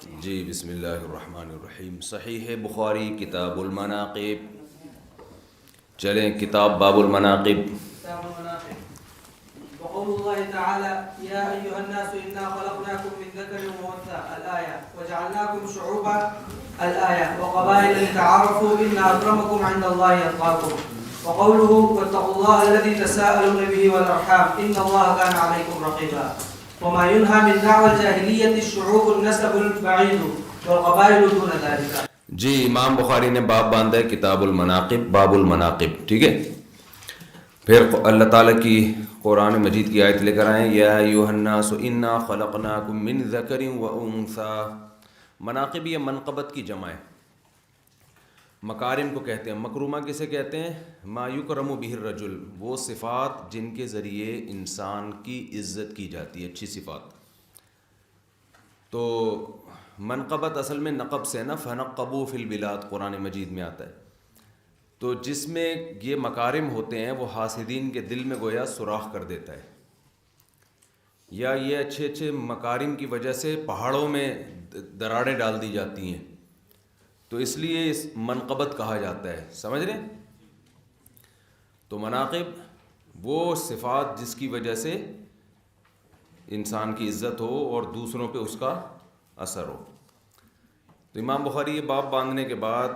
جی بسم اللہ الرحمن الرحیم۔ صحیح بخاری کتاب المناقب، چلیں کتاب باب المناقب۔ كتاب المناقب. وقول الله تعالى يا أيها الناس إنا خلقناكم من ذكر وأنثى الآية وجعلناكم شعوبا الآية وقبائل لتعارفوا إن أكرمكم عند الله أتقاكم. وقوله واتقوا الله الذي تساءلون به والأرحام إن الله كان عليكم رقيبا. وما ينهى من دعوى الجاهلية الشعوب النسب البعيد والقبائل دون ذلك. جی امام بخاری نے باب باندھا ہے کتاب المناقب، باب المناقب، ٹھیک ہے۔ پھر اللہ تعالیٰ کی قرآن مجید کی آیت لے کر آئیں، یا ایھا الناس انا خلقناکم من ذکر و انثی۔ مناقب یہ منقبت کی جمع ہے، مکارم کو کہتے ہیں۔ مکرومہ کسے کہتے ہیں؟ ما یکرم بہ الرجل، وہ صفات جن کے ذریعے انسان کی عزت کی جاتی ہے، اچھی صفات۔ تو منقبت اصل میں نقب سے نا، فنقبوا فی البلاد قرآن مجید میں آتا ہے۔ تو جس میں یہ مکارم ہوتے ہیں وہ حاسدین کے دل میں گویا سوراخ کر دیتا ہے، یا یہ اچھے اچھے مکارم کی وجہ سے پہاڑوں میں دراڑیں ڈال دی جاتی ہیں، تو اس لیے اس منقبت کہا جاتا ہے، سمجھ رہے ہیں؟ تو مناقب وہ صفات جس کی وجہ سے انسان کی عزت ہو اور دوسروں پہ اس کا اثر ہو۔ تو امام بخاری یہ باب باندھنے کے بعد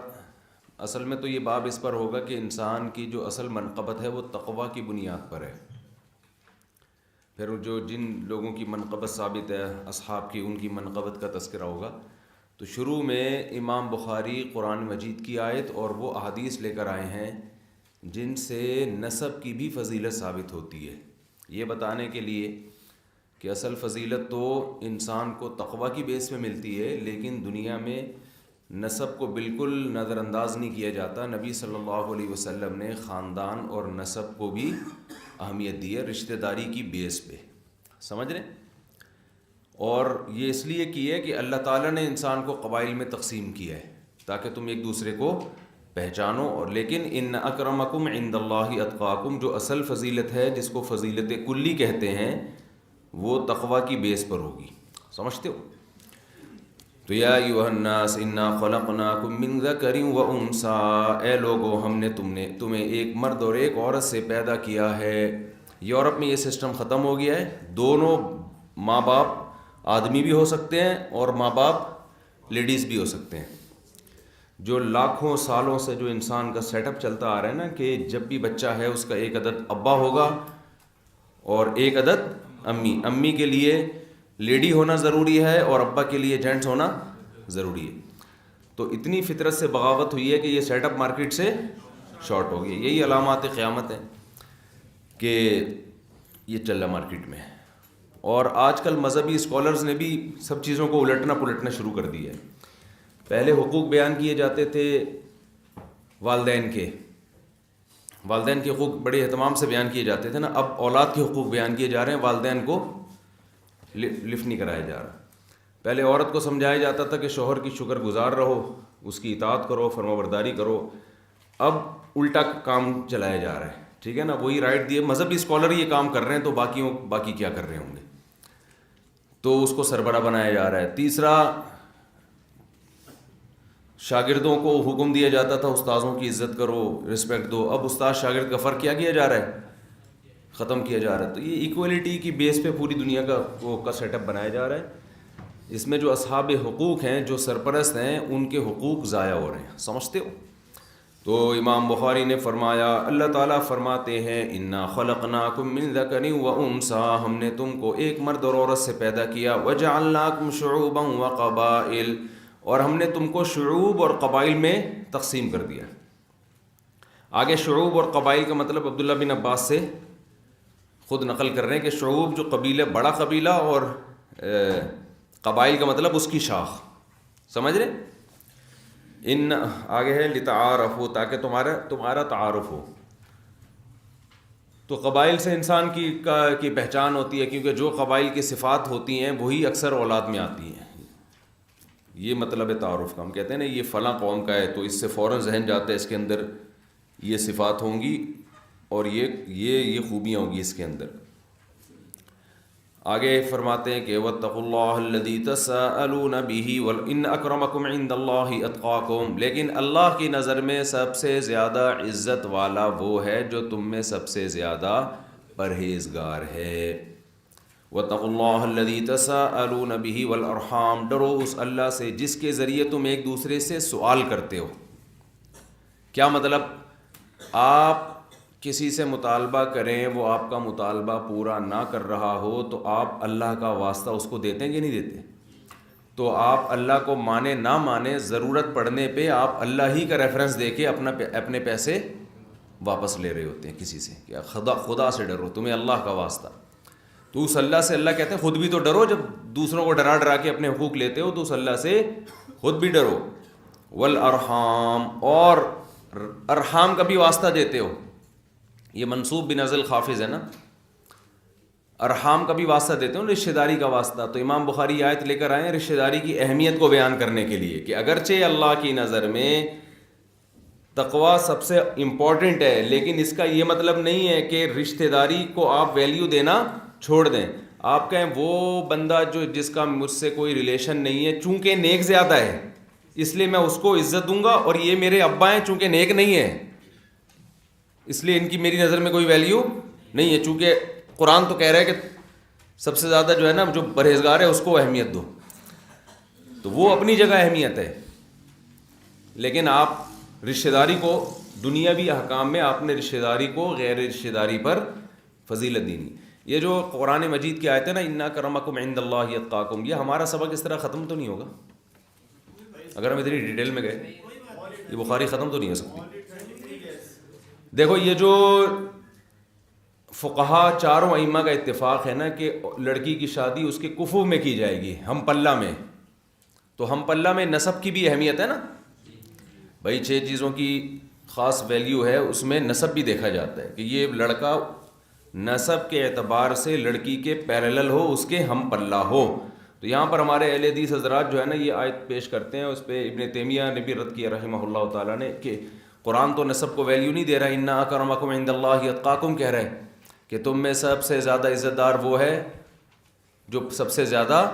اصل میں تو یہ باب اس پر ہوگا کہ انسان کی جو اصل منقبت ہے وہ تقویٰ کی بنیاد پر ہے۔ پھر جو جن لوگوں کی منقبت ثابت ہے اصحاب کی، ان کی منقبت کا تذکرہ ہوگا۔ تو شروع میں امام بخاری قرآن مجید کی آیت اور وہ احادیث لے کر آئے ہیں جن سے نسب کی بھی فضیلت ثابت ہوتی ہے، یہ بتانے کے لیے کہ اصل فضیلت تو انسان کو تقویٰ کی بیس پہ ملتی ہے، لیکن دنیا میں نسب کو بالکل نظر انداز نہیں کیا جاتا۔ نبی صلی اللہ علیہ وسلم نے خاندان اور نسب کو بھی اہمیت دی ہے، رشتہ داری کی بیس پہ، سمجھ رہے ہیں؟ اور یہ اس لیے کی ہے کہ اللہ تعالیٰ نے انسان کو قبائل میں تقسیم کیا ہے تاکہ تم ایک دوسرے کو پہچانو۔ اور لیکن ان اکرمکم عند اللہ اتقاکم، جو اصل فضیلت ہے جس کو فضیلت کلی کہتے ہیں، وہ تقویٰ کی بیس پر ہوگی، سمجھتے ہو؟ تو یا ایھا الناس انا خلقناکم من ذکر و انثی، اے لوگو ہم نے تمہیں ایک مرد اور ایک عورت سے پیدا کیا ہے۔ یورپ میں یہ سسٹم ختم ہو گیا ہے، دونوں ماں باپ آدمی بھی ہو سکتے ہیں اور ماں باپ لیڈیز بھی ہو سکتے ہیں۔ جو لاکھوں سالوں سے جو انسان کا سیٹ اپ چلتا آ رہا ہے نا کہ جب بھی بچہ ہے اس کا ایک عدد ابا ہوگا اور ایک عدد امی۔ امی کے لیے لیڈی ہونا ضروری ہے اور ابا کے لیے جینٹس ہونا ضروری ہے۔ تو اتنی فطرت سے بغاوت ہوئی ہے کہ یہ سیٹ اپ مارکیٹ سے شارٹ ہو گیا۔ یہی علامات قیامت ہیں کہ یہ چل رہا مارکیٹ میں۔ اور آج کل مذہبی اسکالرز نے بھی سب چیزوں کو الٹنا پلٹنا شروع کر دیا ہے۔ پہلے حقوق بیان کیے جاتے تھے والدین کے حقوق بڑے اہتمام سے بیان کیے جاتے تھے نا، اب اولاد کے حقوق بیان کیے جا رہے ہیں، والدین کو لفٹ نہیں کرایا جا رہا۔ پہلے عورت کو سمجھایا جاتا تھا کہ شوہر کی شکر گزار رہو، اس کی اطاعت کرو، فرمانبرداری کرو، اب الٹا کام چلایا جا رہا ہے، ٹھیک ہے نا؟ وہی رائٹ دیے، مذہبی اسکالر یہ کام کر رہے ہیں تو باقی کیا کر رہے ہوں گے؟ تو اس کو سربراہ بنایا جا رہا ہے۔ تیسرا، شاگردوں کو حکم دیا جاتا تھا استاذوں کی عزت کرو، رسپیکٹ دو، اب استاد شاگرد کا فرق کیا جا رہا ہے؟ ختم کیا جا رہا ہے۔ تو یہ ایکولیٹی کی بیس پہ پوری دنیا کا سیٹ اپ بنایا جا رہا ہے۔ اس میں جو اصحاب حقوق ہیں، جو سرپرست ہیں، ان کے حقوق ضائع ہو رہے ہیں، سمجھتے ہو؟ تو امام بخاری نے فرمایا، اللہ تعالیٰ فرماتے ہیں انا خلقناکم من ذکر و انثی، ہم نے تم کو ایک مرد اور عورت سے پیدا کیا، وجعلناکم شعوبا وقبائل، اور ہم نے تم کو شعوب اور قبائل میں تقسیم کر دیا۔ آگے شعوب اور قبائل کا مطلب عبداللہ بن عباس سے خود نقل کر رہے ہیں کہ شعوب جو قبیلہ، بڑا قبیلہ، اور قبائل کا مطلب اس کی شاخ، سمجھ رہے؟ ان آگے ہے لتعارفوا، تاکہ تمہارا تعارف ہو۔ تو قبائل سے انسان کی پہچان ہوتی ہے، کیونکہ جو قبائل کی صفات ہوتی ہیں وہی اکثر اولاد میں آتی ہیں۔ یہ مطلب ہے تعارف کا۔ ہم کہتے ہیں نا یہ فلاں قوم کا ہے تو اس سے فوراً ذہن جاتا ہے اس کے اندر یہ صفات ہوں گی اور یہ خوبیاں ہوں گی اس کے اندر۔ آگے فرماتے ہیں کہ واتقوا اللہ الذی تساءلون بہ وان اکرمکم عند اللہ اتقاکم، لیکن اللہ کی نظر میں سب سے زیادہ عزت والا وہ ہے جو تم میں سب سے زیادہ پرہیزگار ہے۔ واتقوا اللہ الذی تساءلون بہ والارحام، ڈرو اس اللہ سے جس کے ذریعے تم ایک دوسرے سے سوال کرتے ہو۔ کیا مطلب؟ آپ کسی سے مطالبہ کریں، وہ آپ کا مطالبہ پورا نہ کر رہا ہو تو آپ اللہ کا واسطہ اس کو دیتے ہیں کہ نہیں دیتے؟ تو آپ اللہ کو مانے نہ مانے، ضرورت پڑنے پہ آپ اللہ ہی کا ریفرنس دے کے اپنے پیسے واپس لے رہے ہوتے ہیں کسی سے، کہ خدا سے ڈرو، تمہیں اللہ کا واسطہ۔ تو اس اللہ سے اللہ کہتے ہیں خود بھی تو ڈرو، جب دوسروں کو ڈرا ڈرا کے اپنے حقوق لیتے ہو تو اس اللہ سے خود بھی ڈرو۔ والارحام، اور ارحام کا بھی واسطہ دیتے ہو، یہ منصوب بنزل خافظ ہے نا، ارحام کا بھی واسطہ دیتے ہو، رشتہ داری کا واسطہ۔ تو امام بخاری آیت لے کر آئے ہیں رشتہ داری کی اہمیت کو بیان کرنے کے لیے، کہ اگرچہ اللہ کی نظر میں تقوی سب سے امپورٹنٹ ہے، لیکن اس کا یہ مطلب نہیں ہے کہ رشتہ داری کو آپ ویلیو دینا چھوڑ دیں۔ آپ کہیں وہ بندہ جس کا مجھ سے کوئی ریلیشن نہیں ہے، چونکہ نیک زیادہ ہے اس لیے میں اس کو عزت دوں گا، اور یہ میرے ابا ہیں چونکہ نیک نہیں ہے اس لیے ان کی میری نظر میں کوئی ویلیو نہیں ہے، چونکہ قرآن تو کہہ رہا ہے کہ سب سے زیادہ جو ہے نا جو پرہیزگار ہے اس کو اہمیت دو، تو وہ اپنی جگہ اہمیت ہے۔ لیکن آپ رشتہ داری کو دنیاوی احکام میں آپ نے رشتہ داری کو غیر رشتہ داری پر فضیلت دینی۔ یہ جو قرآن مجید کی آیت ہے نا، ان اکرمکم عند اللہ اتقاکم، یہ ہمارا سبق اس طرح ختم تو نہیں ہوگا اگر ہم اتنی ڈیٹیل میں گئے، یہ بخاری ختم تو نہیں ہو سکتی۔ دیکھو یہ جو فقہا چاروں ائمہ کا اتفاق ہے نا کہ لڑکی کی شادی اس کے کفو میں کی جائے گی، ہم پلہ میں، تو ہم پلہ میں نسب کی بھی اہمیت ہے نا بھائی، 6 چیزوں کی خاص ویلیو ہے، اس میں نسب بھی دیکھا جاتا ہے کہ یہ لڑکا نسب کے اعتبار سے لڑکی کے پیرلل ہو، اس کے ہم پلہ ہو۔ تو یہاں پر ہمارے اہل حدیث حضرات جو ہے نا یہ آیت پیش کرتے ہیں، اس پہ ابن تیمیہ نے بھی رد کیا رحمہ اللہ تعالیٰ نے، کہ قرآن تو نسب کو ویلیو نہیں دے رہا، ان اکرمکم عند اللہ اتقاکم کہہ رہا ہے کہ تم میں سب سے زیادہ عزت دار وہ ہے جو سب سے زیادہ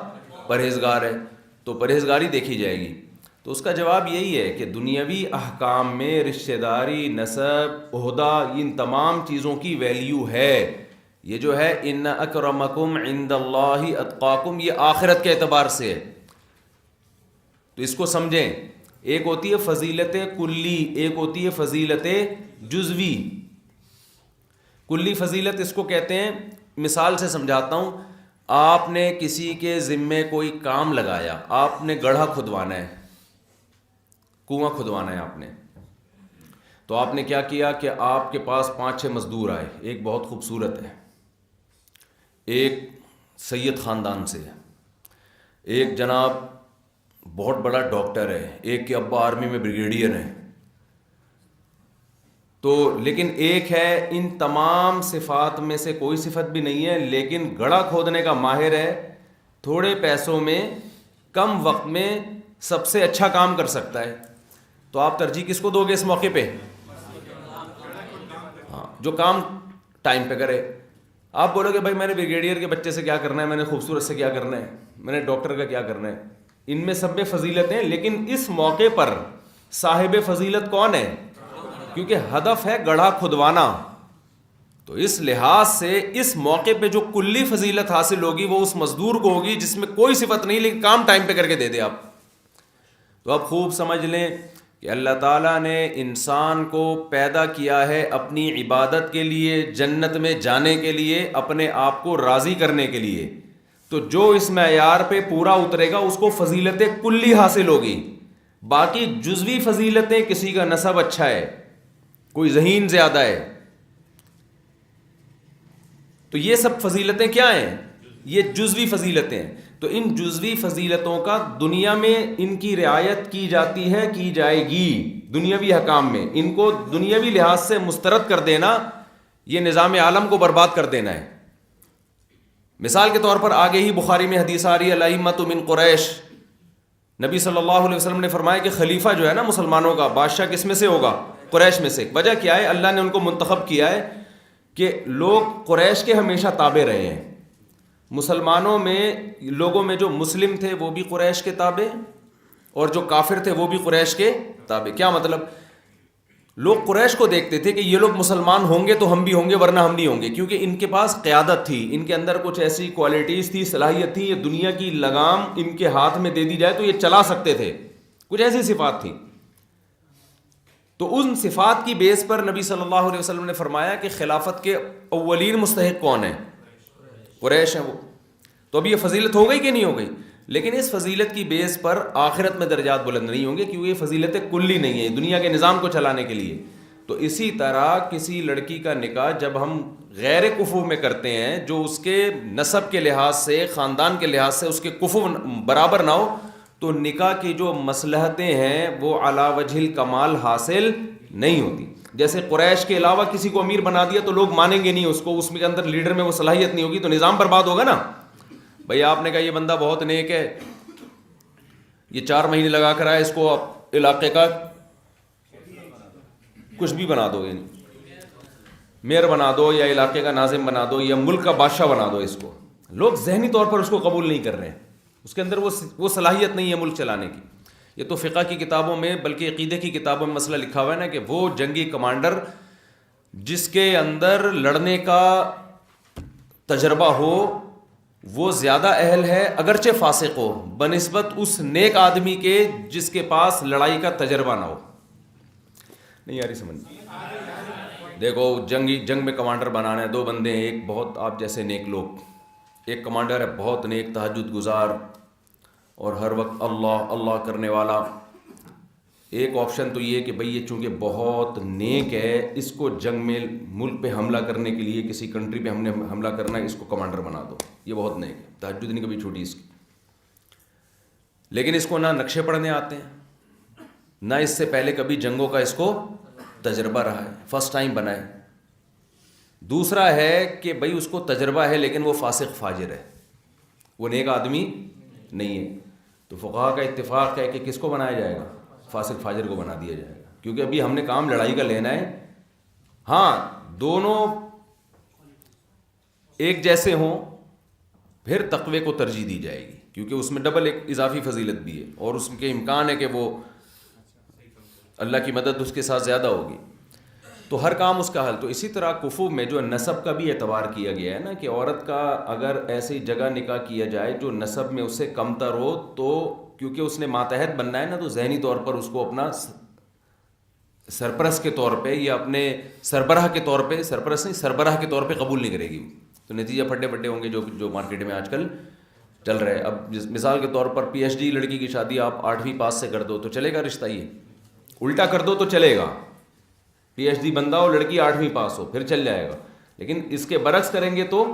پرہیزگار ہے، تو پرہیزگاری دیکھی جائے گی۔ تو اس کا جواب یہی ہے کہ دنیاوی احکام میں رشتہ داری، نسب، عہدہ، ان تمام چیزوں کی ویلیو ہے۔ یہ جو ہے ان اکرمکم عند اللہ اتقاکم، یہ آخرت کے اعتبار سے ہے، تو اس کو سمجھیں۔ ایک ہوتی ہے فضیلت کلی، ایک ہوتی ہے فضیلت جزوی۔ کلی فضیلت اس کو کہتے ہیں، مثال سے سمجھاتا ہوں، آپ نے کسی کے ذمے کوئی کام لگایا، آپ نے گڑھا کھدوانا ہے، کنواں کھدوانا ہے آپ نے، تو آپ نے کیا کیا کہ آپ کے پاس 5-6 مزدور آئے، ایک بہت خوبصورت ہے، ایک سید خاندان سے ہے، ایک جناب بہت بڑا ڈاکٹر ہے، ایک کے ابا آرمی میں بریگیڈیئر ہیں، تو لیکن ایک ہے ان تمام صفات میں سے کوئی صفت بھی نہیں ہے، لیکن گڑھا کھودنے کا ماہر ہے، تھوڑے پیسوں میں کم وقت میں سب سے اچھا کام کر سکتا ہے، تو آپ ترجیح کس کو دو گے اس موقع پہ؟ ہاں، جو کام ٹائم پہ کرے۔ آپ بولو گے بھائی میں نے بریگیڈیئر کے بچے سے کیا کرنا ہے، میں نے خوبصورت سے کیا کرنا ہے، میں نے ڈاکٹر کا کیا کرنا ہے، ان میں سب میں فضیلت ہیں، لیکن اس موقع پر صاحب فضیلت کون ہے؟ کیونکہ ہدف ہے گڑھا کھدوانا، تو اس لحاظ سے اس موقع پہ جو کلی فضیلت حاصل ہوگی وہ اس مزدور کو ہوگی جس میں کوئی صفت نہیں لیکن کام ٹائم پہ کر کے دے دے آپ۔ تو اب خوب سمجھ لیں کہ اللہ تعالیٰ نے انسان کو پیدا کیا ہے اپنی عبادت کے لیے، جنت میں جانے کے لیے، اپنے آپ کو راضی کرنے کے لیے، تو جو اس معیار پہ پورا اترے گا اس کو فضیلت کلی حاصل ہوگی۔ باقی جزوی فضیلتیں، کسی کا نسب اچھا ہے، کوئی ذہین زیادہ ہے، تو یہ سب فضیلتیں کیا ہیں؟ یہ جزوی فضیلتیں ہیں۔ تو ان جزوی فضیلتوں کا دنیا میں ان کی رعایت کی جاتی ہے، کی جائے گی دنیاوی حکام میں، ان کو دنیاوی لحاظ سے مسترد کر دینا یہ نظام عالم کو برباد کر دینا ہے۔ مثال کے طور پر آگے ہی بخاری میں حدیث آ رہی ہے، الائمۃ من قریش، نبی صلی اللہ علیہ وسلم نے فرمایا کہ خلیفہ جو ہے نا مسلمانوں کا، بادشاہ کس میں سے ہوگا؟ قریش میں سے۔ وجہ کیا ہے؟ اللہ نے ان کو منتخب کیا ہے کہ لوگ قریش کے ہمیشہ تابع رہے ہیں، مسلمانوں میں لوگوں میں جو مسلم تھے وہ بھی قریش کے تابع اور جو کافر تھے وہ بھی قریش کے تابع. کیا مطلب؟ لوگ قریش کو دیکھتے تھے کہ یہ لوگ مسلمان ہوں گے تو ہم بھی ہوں گے ورنہ ہم نہیں ہوں گے, کیونکہ ان کے پاس قیادت تھی, ان کے اندر کچھ ایسی کوالٹیز تھی, صلاحیت تھی, یہ دنیا کی لگام ان کے ہاتھ میں دے دی جائے تو یہ چلا سکتے تھے, کچھ ایسی صفات تھی. تو ان صفات کی بیس پر نبی صلی اللہ علیہ وسلم نے فرمایا کہ خلافت کے اولین مستحق کون ہیں؟ قریش ہیں وہ. تو اب یہ فضیلت ہو گئی کہ نہیں ہو گئی؟ لیکن اس فضیلت کی بیس پر آخرت میں درجات بلند نہیں ہوں گے, کیونکہ یہ فضیلت کلی نہیں ہے دنیا کے نظام کو چلانے کے لیے. تو اسی طرح کسی لڑکی کا نکاح جب ہم غیر کفو میں کرتے ہیں, جو اس کے نسب کے لحاظ سے, خاندان کے لحاظ سے اس کے کفو برابر نہ ہو, تو نکاح کی جو مصلحتیں ہیں وہ علی وجہ الکمال حاصل نہیں ہوتی. جیسے قریش کے علاوہ کسی کو امیر بنا دیا تو لوگ مانیں گے نہیں اس کو, اس میں کے اندر لیڈر میں وہ صلاحیت نہیں ہوگی, تو نظام برباد ہوگا نا. بھئی آپ نے کہا یہ بندہ بہت نیک ہے, یہ 4 مہینے لگا کر آئے, اس کو علاقے کا کچھ بھی بنا دو, یعنی میئر بنا دو یا علاقے کا ناظم بنا دو یا ملک کا بادشاہ بنا دو اس کو, لوگ ذہنی طور پر اس کو قبول نہیں کر رہے ہیں, اس کے اندر وہ صلاحیت نہیں ہے ملک چلانے کی. یہ تو فقہ کی کتابوں میں بلکہ عقیدے کی کتابوں میں مسئلہ لکھا ہوا ہے نا کہ وہ جنگی کمانڈر جس کے اندر لڑنے کا تجربہ ہو وہ زیادہ اہل ہے اگرچہ فاسق ہو بنسبت اس نیک آدمی کے جس کے پاس لڑائی کا تجربہ نہ ہو. نہیں یاری سمجھ؟ دیکھو جنگ میں کمانڈر بنانا ہے, 2 بندے ہیں, ایک بہت آپ جیسے نیک لوگ, ایک کمانڈر ہے بہت نیک تہجد گزار اور ہر وقت اللہ اللہ کرنے والا. ایک آپشن تو یہ کہ بھئی یہ چونکہ بہت نیک ہے, اس کو جنگ میں ملک پہ حملہ کرنے کے لیے کسی کنٹری پہ ہم نے حملہ کرنا ہے, اس کو کمانڈر بنا دو, یہ بہت نیک ہے, تہجد نہیں کبھی چھوٹی اس کی, لیکن اس کو نہ نقشے پڑھنے آتے ہیں نہ اس سے پہلے کبھی جنگوں کا اس کو تجربہ رہا ہے, فرسٹ ٹائم بنا ہے. دوسرا ہے کہ بھئی اس کو تجربہ ہے لیکن وہ فاسق فاجر ہے, وہ نیک آدمی نہیں ہے. تو فقہا کا اتفاق ہے کہ کس کو بنایا جائے گا؟ فاسق فاجر کو بنا دیا جائے گا, کیونکہ ابھی ہم نے کام لڑائی کا لینا ہے. ہاں دونوں ایک جیسے ہوں پھر تقوی کو ترجیح دی جائے گی, کیونکہ اس میں ڈبل ایک اضافی فضیلت بھی ہے اور اس کے امکان ہے کہ وہ اللہ کی مدد اس کے ساتھ زیادہ ہوگی. تو ہر کام اس کا حل. تو اسی طرح کفو میں جو نسب کا بھی اعتبار کیا گیا ہے نا کہ عورت کا اگر ایسی جگہ نکاح کیا جائے جو نسب میں اس سے کم تر ہو, تو کیونکہ اس نے ماتحت بننا ہے نا, تو ذہنی طور پر اس کو اپنا سرپرست کے طور پہ یا اپنے سربراہ کے طور پہ, سرپرست نہیں سربراہ کے طور پہ قبول نہیں کرے گی. تو نتیجہ پھٹے پھٹے ہوں گے جو مارکیٹ میں آج کل چل رہے ہیں. اب مثال کے طور پر PhD لڑکی کی شادی آپ 8ویں پاس سے کر دو تو چلے گا رشتہ, یہ الٹا کر دو تو چلے گا, PhD بندہ ہو لڑکی 8ویں پاس ہو پھر چل جائے گا, لیکن اس کے برعکس کریں گے تو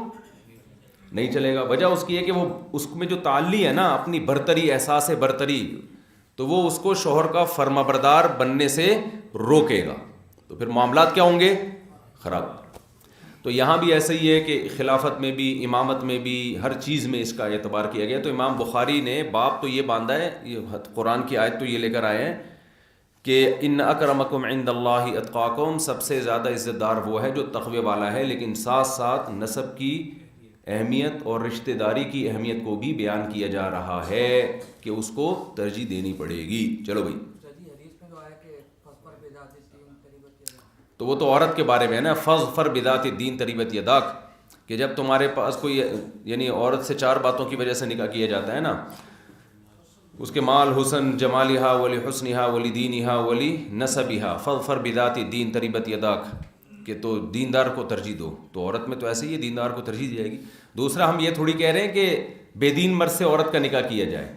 نہیں چلے گا. وجہ اس کی ہے کہ وہ اس میں جو تعلی ہے نا اپنی برتری, احساس برتری, تو وہ اس کو شوہر کا فرمانبردار بننے سے روکے گا, تو پھر معاملات کیا ہوں گے؟ خراب. تو یہاں بھی ایسا ہی ہے کہ خلافت میں بھی, امامت میں بھی, ہر چیز میں اس کا اعتبار کیا گیا. تو امام بخاری نے باب تو یہ باندھا ہے, یہ قرآن کی آیت تو یہ لے کر آئے ہیں کہ ان اکرمکم عند اللہ اتقاکم, سب سے زیادہ عزت دار وہ ہے جو تقوی والا ہے, لیکن ساتھ ساتھ نسب کی اہمیت اور رشتہ داری کی اہمیت کو بھی بیان کیا جا رہا ہے کہ اس کو ترجیح دینی پڑے گی. چلو بھائی, تو وہ تو عورت کے بارے میں ہے نا, فظفر بذات الدین تریبت یداک, کہ جب تمہارے پاس کوئی یعنی عورت سے 4 باتوں کی وجہ سے نکاح کیا جاتا ہے نا, اس کے مال, حسن, جمالہا ولی حسنہا ولی دینہا ولی نسبہا, فظفر بذات الدین تریبت یداک, کہ تو دیندار کو ترجیح دو. تو عورت میں تو ایسے ہی ہے, دیندار کو ترجیح دی جائے گی. دوسرا ہم یہ تھوڑی کہہ رہے ہیں کہ بے دین مرد سے عورت کا نکاح کیا جائے,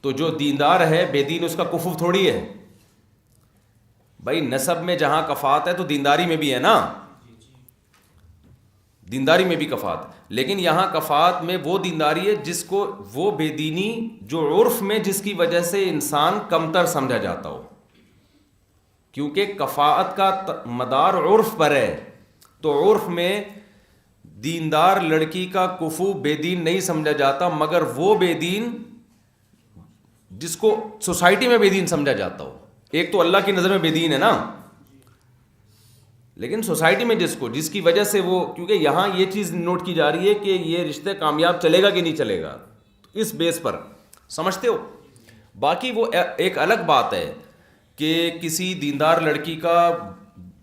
تو جو دیندار ہے بے دین اس کا کفو تھوڑی ہے. بھائی نسب میں جہاں کفات ہے تو دینداری میں بھی ہے نا, دینداری میں بھی کفات, لیکن یہاں کفات میں وہ دینداری ہے جس کو وہ بے دینی جو عرف میں جس کی وجہ سے انسان کمتر سمجھا جاتا ہو, کیونکہ کفاءت کا مدار عرف پر ہے. تو عرف میں دیندار لڑکی کا کفو بے دین نہیں سمجھا جاتا, مگر وہ بے دین جس کو سوسائٹی میں بے دین سمجھا جاتا ہو. ایک تو اللہ کی نظر میں بے دین ہے نا, لیکن سوسائٹی میں جس کی وجہ سے وہ، کیونکہ یہاں یہ چیز نوٹ کی جا رہی ہے کہ یہ رشتہ کامیاب چلے گا کہ نہیں چلے گا، اس بیس پر سمجھتے ہو. باقی وہ ایک الگ بات ہے کہ کسی دیندار لڑکی کا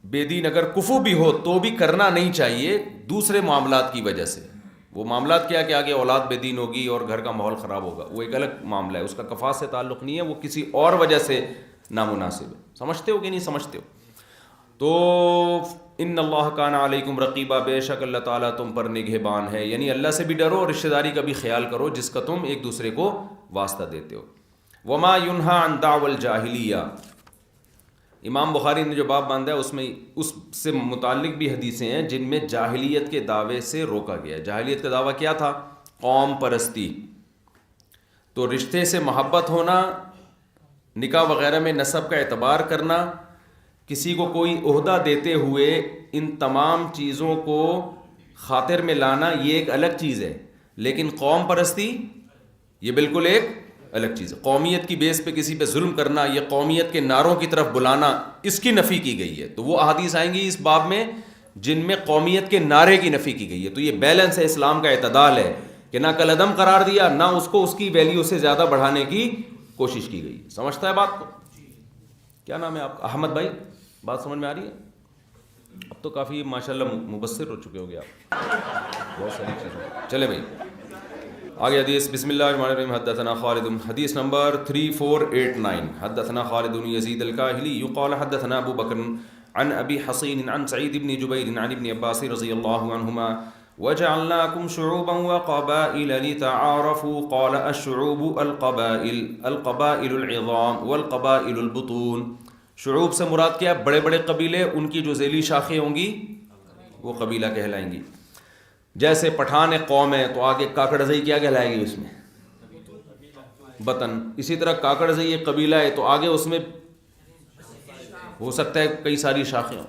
بے دین اگر کفو بھی ہو تو بھی کرنا نہیں چاہیے دوسرے معاملات کی وجہ سے. وہ معاملات کیا کہ آگے اولاد بے دین ہوگی اور گھر کا ماحول خراب ہوگا، وہ ایک الگ معاملہ ہے، اس کا کفاف سے تعلق نہیں ہے، وہ کسی اور وجہ سے نامناسب ہے. سمجھتے ہو کہ نہیں سمجھتے ہو؟ تو ان اللہ کان علیکم رقیبہ، بے شک اللہ تعالیٰ تم پر نگہبان ہے، یعنی اللہ سے بھی ڈرو اور رشتہ داری کا بھی خیال کرو جس کا تم ایک دوسرے کو واسطہ دیتے ہو. وما ینہا عن دعوی الجاہلیہ، امام بخاری نے جو باب باندھا ہے اس سے متعلق بھی حدیثیں ہیں جن میں جاہلیت کے دعوے سے روکا گیا. جاہلیت کا دعویٰ کیا تھا؟ قوم پرستی. تو رشتے سے محبت ہونا، نکاح وغیرہ میں نسب کا اعتبار کرنا، کسی کو کوئی عہدہ دیتے ہوئے ان تمام چیزوں کو خاطر میں لانا یہ ایک الگ چیز ہے، لیکن قوم پرستی یہ بالکل ایک الگ چیز ہے. قومیت کی بیس پہ کسی پہ ظلم کرنا، یہ قومیت کے نعروں کی طرف بلانا، اس کی نفی کی گئی ہے. تو وہ احادیث آئیں گی اس باب میں جن میں قومیت کے نعرے کی نفی کی گئی ہے. تو یہ بیلنس ہے، اسلام کا اعتدال ہے کہ نہ کالعدم قرار دیا، نہ اس کو اس کی ویلیو سے زیادہ بڑھانے کی کوشش کی گئی. سمجھتا ہے بات کو؟ کیا نام ہے آپ کا؟ احمد بھائی، بات سمجھ میں آ رہی ہے؟ اب تو کافی ماشاءاللہ مبصر ہو چکے ہو گے آپ، بہت ساری چیزیں. چلے بھائی آگے حدیث. بسم اللہ الرحمن الرحیم. حدثنا خالد، حدیث نمبر 3489. حدثنا خالد بن یزید الکاہلی قال حدثنا ابو بکر عن ابی حصین عن سعید بن جبیر عن ابن عباس رضی اللہ عنہما وجعلناکم شعوبا وقبائل لتعارفوا قال الشعوب القبائل العظام والقبائل البطون. شعوب سے مراد کیا؟ بڑے بڑے قبیلے، ان کی جو ذیلی شاخیں ہوں گی وہ قبیلہ کہلائیں گی. جیسے پٹھان ایک قوم ہے تو آگے کاکڑ زئی کیا کہلائے گی؟ اس میں بطن. اسی طرح کاکڑ زئی ایک قبیلہ ہے تو آگے اس میں ہو سکتا ہے کئی ساری شاخیں ہوں،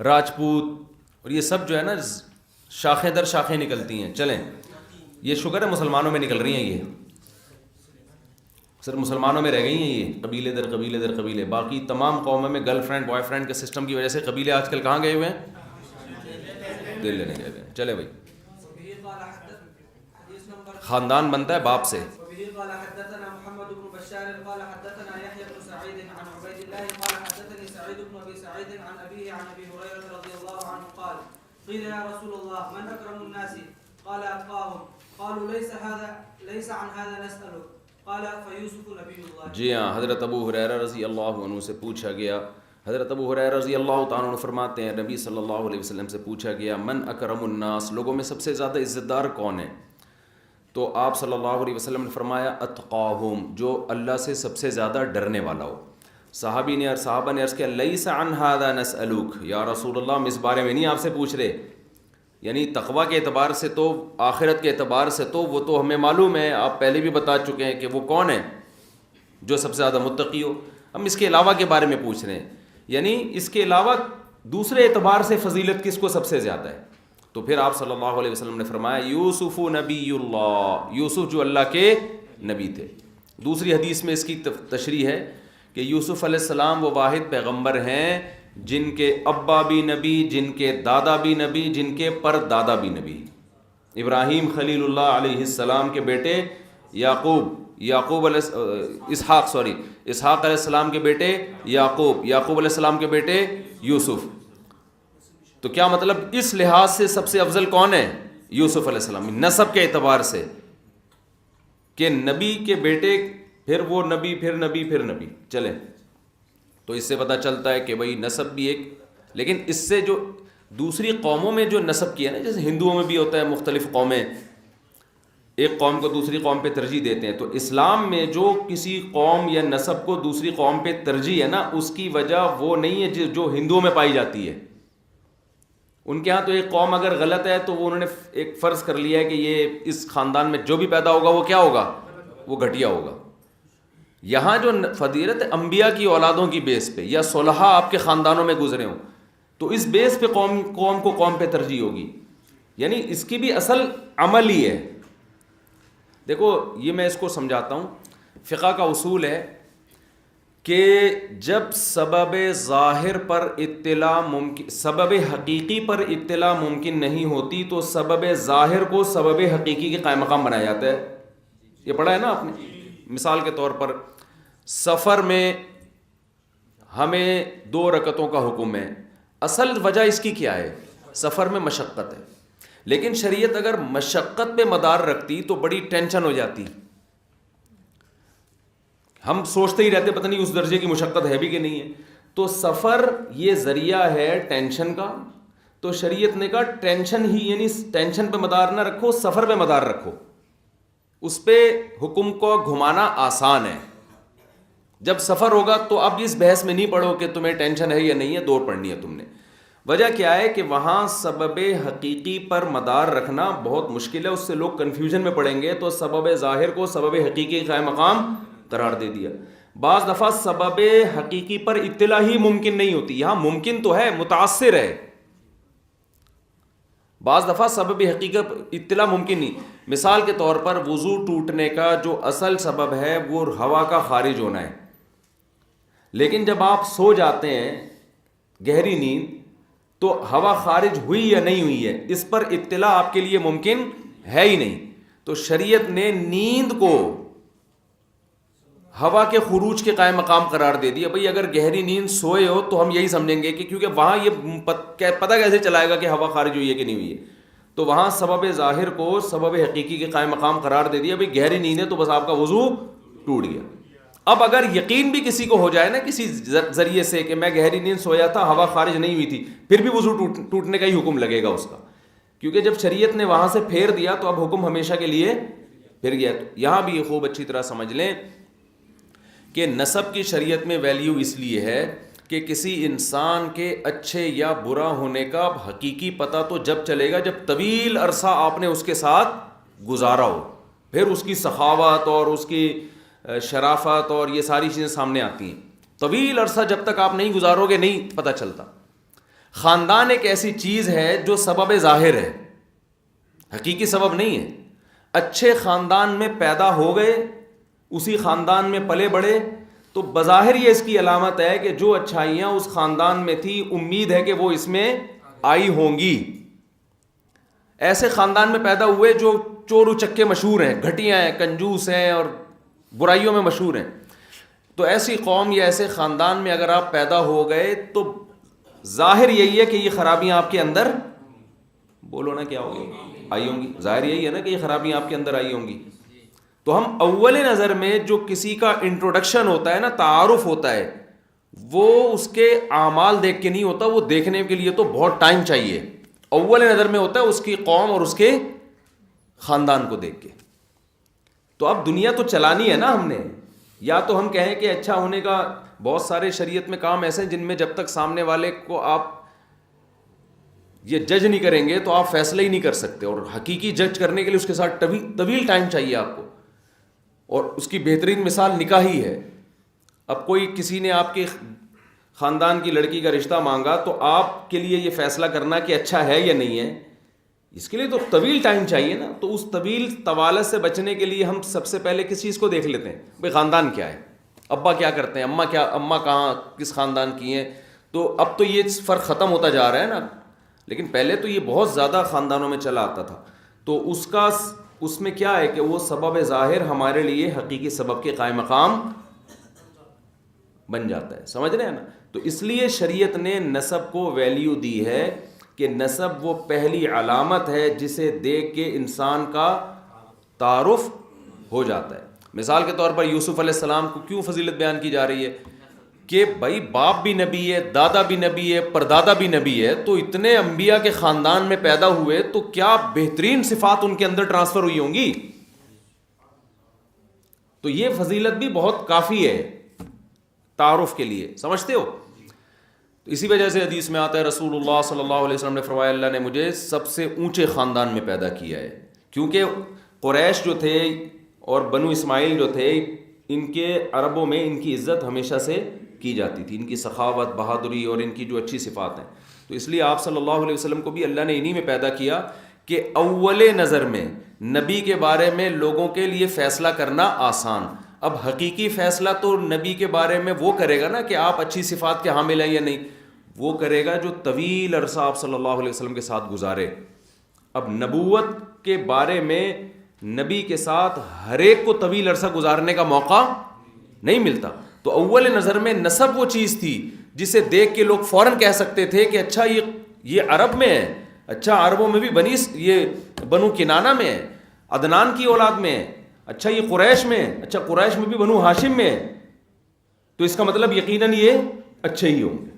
راجپوت، اور یہ سب جو ہے نا شاخیں در شاخیں نکلتی ہیں. چلیں یہ شکر ہے مسلمانوں میں نکل رہی ہیں، یہ صرف مسلمانوں میں رہ گئی ہیں یہ قبیلے در قبیلے در قبیلے. باقی تمام قوموں میں گرل فرینڈ بوائے فرینڈ کے سسٹم کی وجہ سے قبیلے آج کل کہاں گئے ہوئے ہیں؟ دل لینے گئے ہوئے ہیں. چلے بھائی خاندان بنتا ہے باپ سے. قيل يا رسول الله من أكرم الناس؟ قال أتقاهم. قالوا ليس عن هذا نسألك. قال فيوسف نبي الله. جی ہاں، حضرت ابو ہریرہ رضی اللہ عنہ سے پوچھا گیا. حضرت ابو ہریرہ رضی اللہ تعالیٰ عنہ فرماتے ہیں نبی صلی اللہ علیہ وسلم سے پوچھا گیا من اکرم الناس، لوگوں میں سب سے زیادہ عزت دار کون ہے؟ تو آپ صلی اللہ علیہ وسلم نے فرمایا اتقاہم، جو اللہ سے سب سے زیادہ ڈرنے والا ہو. صحابہ نے عرض کیا لیس عن ھذا نسألوک، یا رسول اللہ ہم اس بارے میں نہیں آپ سے پوچھ رہے. یعنی تقویٰ کے اعتبار سے تو، آخرت کے اعتبار سے تو وہ تو ہمیں معلوم ہے، آپ پہلے بھی بتا چکے ہیں کہ وہ کون ہے جو سب سے زیادہ متقی ہو. ہم اس کے علاوہ کے بارے میں پوچھ رہے ہیں، یعنی اس کے علاوہ دوسرے اعتبار سے فضیلت کس کو سب سے زیادہ ہے. تو پھر آپ صلی اللہ علیہ وسلم نے فرمایا یوسف نبی اللہ، یوسف جو اللہ کے نبی تھے. دوسری حدیث میں اس کی تشریح ہے کہ یوسف علیہ السلام وہ واحد پیغمبر ہیں جن کے ابا بھی نبی، جن کے دادا بھی نبی، جن کے پر دادا بھی نبی. ابراہیم خلیل اللہ علیہ السلام کے بیٹے اسحاق علیہ السلام کے بیٹے یعقوب علیہ السلام کے بیٹے یوسف. تو کیا مطلب اس لحاظ سے سب سے افضل کون ہے؟ یوسف علیہ السلام، نسب کے اعتبار سے کہ نبی کے بیٹے، پھر وہ نبی، پھر نبی، پھر نبی. چلیں تو اس سے پتہ چلتا ہے کہ بھئی نسب بھی ایک، لیکن اس سے جو دوسری قوموں میں جو نسب کیا نا، جیسے ہندوؤں میں بھی ہوتا ہے، مختلف قومیں ایک قوم کو دوسری قوم پہ ترجیح دیتے ہیں. تو اسلام میں جو کسی قوم یا نسب کو دوسری قوم پہ ترجیح ہے نا، اس کی وجہ وہ نہیں ہے جو ہندوؤں میں پائی جاتی ہے. ان کے ہاں تو ایک قوم اگر غلط ہے تو وہ انہوں نے ایک فرض کر لیا ہے کہ یہ اس خاندان میں جو بھی پیدا ہوگا وہ کیا ہوگا؟ وہ گھٹیا ہوگا. یہاں جو فضیلت انبیاء کی اولادوں کی بیس پہ، یا صلحاء آپ کے خاندانوں میں گزرے ہوں، تو اس بیس پہ قوم کو قوم پہ ترجیح ہوگی. یعنی اس کی بھی اصل عمل ہی ہے. دیکھو یہ میں اس کو سمجھاتا ہوں، فقہ کا اصول ہے کہ جب سبب ظاہر پر اطلاع ممکن، سبب حقیقی پر اطلاع ممکن نہیں ہوتی تو سبب ظاہر کو سبب حقیقی کے قائم مقام بنایا جاتا ہے. یہ پڑھا ہے نا آپ نے. مثال کے طور پر سفر میں ہمیں 2 رکعتوں کا حکم ہے. اصل وجہ اس کی کیا ہے؟ سفر میں مشقت ہے. لیکن شریعت اگر مشقت پہ مدار رکھتی تو بڑی ٹینشن ہو جاتی. ہم سوچتے ہی رہتے پتہ نہیں اس درجے کی مشقت ہے بھی کہ نہیں ہے. تو سفر یہ ذریعہ ہے ٹینشن کا. تو شریعت نے کہا ٹینشن ہی، یعنی ٹینشن پہ مدار نہ رکھو، سفر پہ مدار رکھو. اس پہ حکم کو گھمانا آسان ہے. جب سفر ہوگا تو اب اس بحث میں نہیں پڑھو کہ تمہیں ٹینشن ہے یا نہیں ہے، دوڑ پڑنی ہے تم نے. وجہ کیا ہے کہ وہاں سبب حقیقی پر مدار رکھنا بہت مشکل ہے. اس سے لوگ کنفیوژن میں پڑیں گے تو سبب ظاہر کو سبب حقیقی کا قائم مقام قرار دے دیا. بعض دفعہ سبب حقیقی پر اطلاع ہی ممکن نہیں ہوتی. یہاں ممکن تو ہے، متاثر ہے. بعض دفعہ سبب حقیقت اطلاع ممکن نہیں. مثال کے طور پر وضو ٹوٹنے کا جو اصل سبب ہے وہ ہوا کا خارج ہونا ہے. لیکن جب آپ سو جاتے ہیں گہری نیند تو ہوا خارج ہوئی یا نہیں ہوئی ہے اس پر اطلاع آپ کے لیے ممکن ہے ہی نہیں. تو شریعت نے نیند کو ہوا کے خروج کے قائم مقام قرار دے دیا. بھئی اگر گہری نیند سوئے ہو تو ہم یہی سمجھیں گے کہ کیونکہ وہاں یہ پتہ کیسے چلائے گا کہ ہوا خارج ہوئی ہے کہ نہیں ہوئی ہے. تو وہاں سبب ظاہر کو سبب حقیقی کے قائم مقام قرار دے دیا. بھئی گہری نیند ہے تو بس آپ کا وضو ٹوٹ گیا. اب اگر یقین بھی کسی کو ہو جائے نا کسی ذریعے سے کہ میں گہری نیند سویا تھا ہوا خارج نہیں ہوئی تھی، پھر بھی وضو ٹوٹنے کا ہی حکم لگے گا اس کا. کیونکہ جب شریعت نے وہاں سے پھیر دیا تو اب حکم ہمیشہ کے لیے پھر گیا. تو یہاں بھی یہ خوب اچھی طرح سمجھ لیں کہ نسب کی شریعت میں ویلیو اس لیے ہے کہ کسی انسان کے اچھے یا برا ہونے کا حقیقی پتہ تو جب چلے گا جب طویل عرصہ آپ نے اس کے ساتھ گزارا ہو. پھر اس کی سخاوت اور اس کی شرافت اور یہ ساری چیزیں سامنے آتی ہیں. طویل عرصہ جب تک آپ نہیں گزارو گے نہیں پتہ چلتا. خاندان ایک ایسی چیز ہے جو سبب ظاہر ہے، حقیقی سبب نہیں ہے. اچھے خاندان میں پیدا ہو گئے، اسی خاندان میں پلے بڑھے تو بظاہر یہ اس کی علامت ہے کہ جو اچھائیاں اس خاندان میں تھی امید ہے کہ وہ اس میں آئی ہوں گی. ایسے خاندان میں پیدا ہوئے جو چور اچکے مشہور ہیں، گھٹیاں ہیں، کنجوس ہیں اور برائیوں میں مشہور ہیں، تو ایسی قوم یا ایسے خاندان میں اگر آپ پیدا ہو گئے تو ظاہر یہی ہے کہ یہ خرابیاں آپ کے اندر، بولو نا کیا ہوگی، آئی ہوں گی. ظاہر یہی ہے نا کہ یہ خرابیاں آپ کے اندر آئی ہوں گی. تو ہم اول نظر میں جو کسی کا انٹروڈکشن ہوتا ہے نا، تعارف ہوتا ہے، وہ اس کے اعمال دیکھ کے نہیں ہوتا، وہ دیکھنے کے لیے تو بہت ٹائم چاہیے. اول نظر میں ہوتا ہے اس کی قوم اور اس کے خاندان کو دیکھ کے. تو اب دنیا تو چلانی ہے نا ہم نے. یا تو ہم کہیں کہ اچھا ہونے کا بہت سارے شریعت میں کام ایسے ہیں جن میں جب تک سامنے والے کو آپ یہ جج نہیں کریں گے تو آپ فیصلہ ہی نہیں کر سکتے. اور حقیقی جج کرنے کے لیے اس کے ساتھ طویل ٹائم چاہیے آپ کو. اور اس کی بہترین مثال نکاح ہی ہے. اب کوئی کسی نے آپ کے خاندان کی لڑکی کا رشتہ مانگا تو آپ کے لیے یہ فیصلہ کرنا کہ اچھا ہے یا نہیں ہے، اس کے لیے تو طویل ٹائم چاہیے نا. تو اس طویل طوالت سے بچنے کے لیے ہم سب سے پہلے کس چیز کو دیکھ لیتے ہیں؟ بھائی خاندان کیا ہے، ابا کیا کرتے ہیں، اماں کہاں کس خاندان کی ہیں. تو اب تو یہ فرق ختم ہوتا جا رہا ہے نا، لیکن پہلے تو یہ بہت زیادہ خاندانوں میں چلا آتا تھا. تو اس میں کیا ہے کہ وہ سبب ظاہر ہمارے لیے حقیقی سبب کے قائم مقام بن جاتا ہے. سمجھ رہے ہیں نا. تو اس لیے شریعت نے نسب کو ویلیو دی ہے کہ نسب وہ پہلی علامت ہے جسے دیکھ کے انسان کا تعارف ہو جاتا ہے. مثال کے طور پر یوسف علیہ السلام کو کیوں فضیلت بیان کی جا رہی ہے کہ بھائی باپ بھی نبی ہے، دادا بھی نبی ہے، پردادا بھی نبی ہے. تو اتنے انبیاء کے خاندان میں پیدا ہوئے تو کیا بہترین صفات ان کے اندر ٹرانسفر ہوئی ہوں گی. تو یہ فضیلت بھی بہت کافی ہے تعارف کے لیے. سمجھتے ہو؟ تو اسی وجہ سے حدیث میں آتا ہے رسول اللہ صلی اللہ علیہ وسلم نے فرمایا اللہ نے مجھے سب سے اونچے خاندان میں پیدا کیا ہے. کیونکہ قریش جو تھے اور بنو اسماعیل جو تھے ان کے عربوں میں ان کی عزت ہمیشہ سے کی جاتی تھی، ان کی سخاوت، بہادری اور ان کی جو اچھی صفات ہیں. تو اس لیے آپ صلی اللہ علیہ وسلم کو بھی اللہ نے انہی میں پیدا کیا کہ اول نظر میں نبی کے بارے میں لوگوں کے لیے فیصلہ کرنا آسان. اب حقیقی فیصلہ تو نبی کے بارے میں وہ کرے گا نا کہ آپ اچھی صفات کے حامل ہیں یا نہیں، وہ کرے گا جو طویل عرصہ آپ صلی اللہ علیہ وسلم کے ساتھ گزارے. اب نبوت کے بارے میں نبی کے ساتھ ہر ایک کو طویل عرصہ گزارنے کا موقع نہیں ملتا. تو اول نظر میں نسب وہ چیز تھی جسے دیکھ کے لوگ فوراً کہہ سکتے تھے کہ اچھا یہ عرب میں ہے، اچھا عربوں میں بھی یہ بنو کنانہ میں ہے، عدنان کی اولاد میں ہے، اچھا یہ قریش میں ہے، اچھا قریش میں بھی بنو ہاشم میں ہے، تو اس کا مطلب یقیناً یہ اچھے ہی ہوں گے.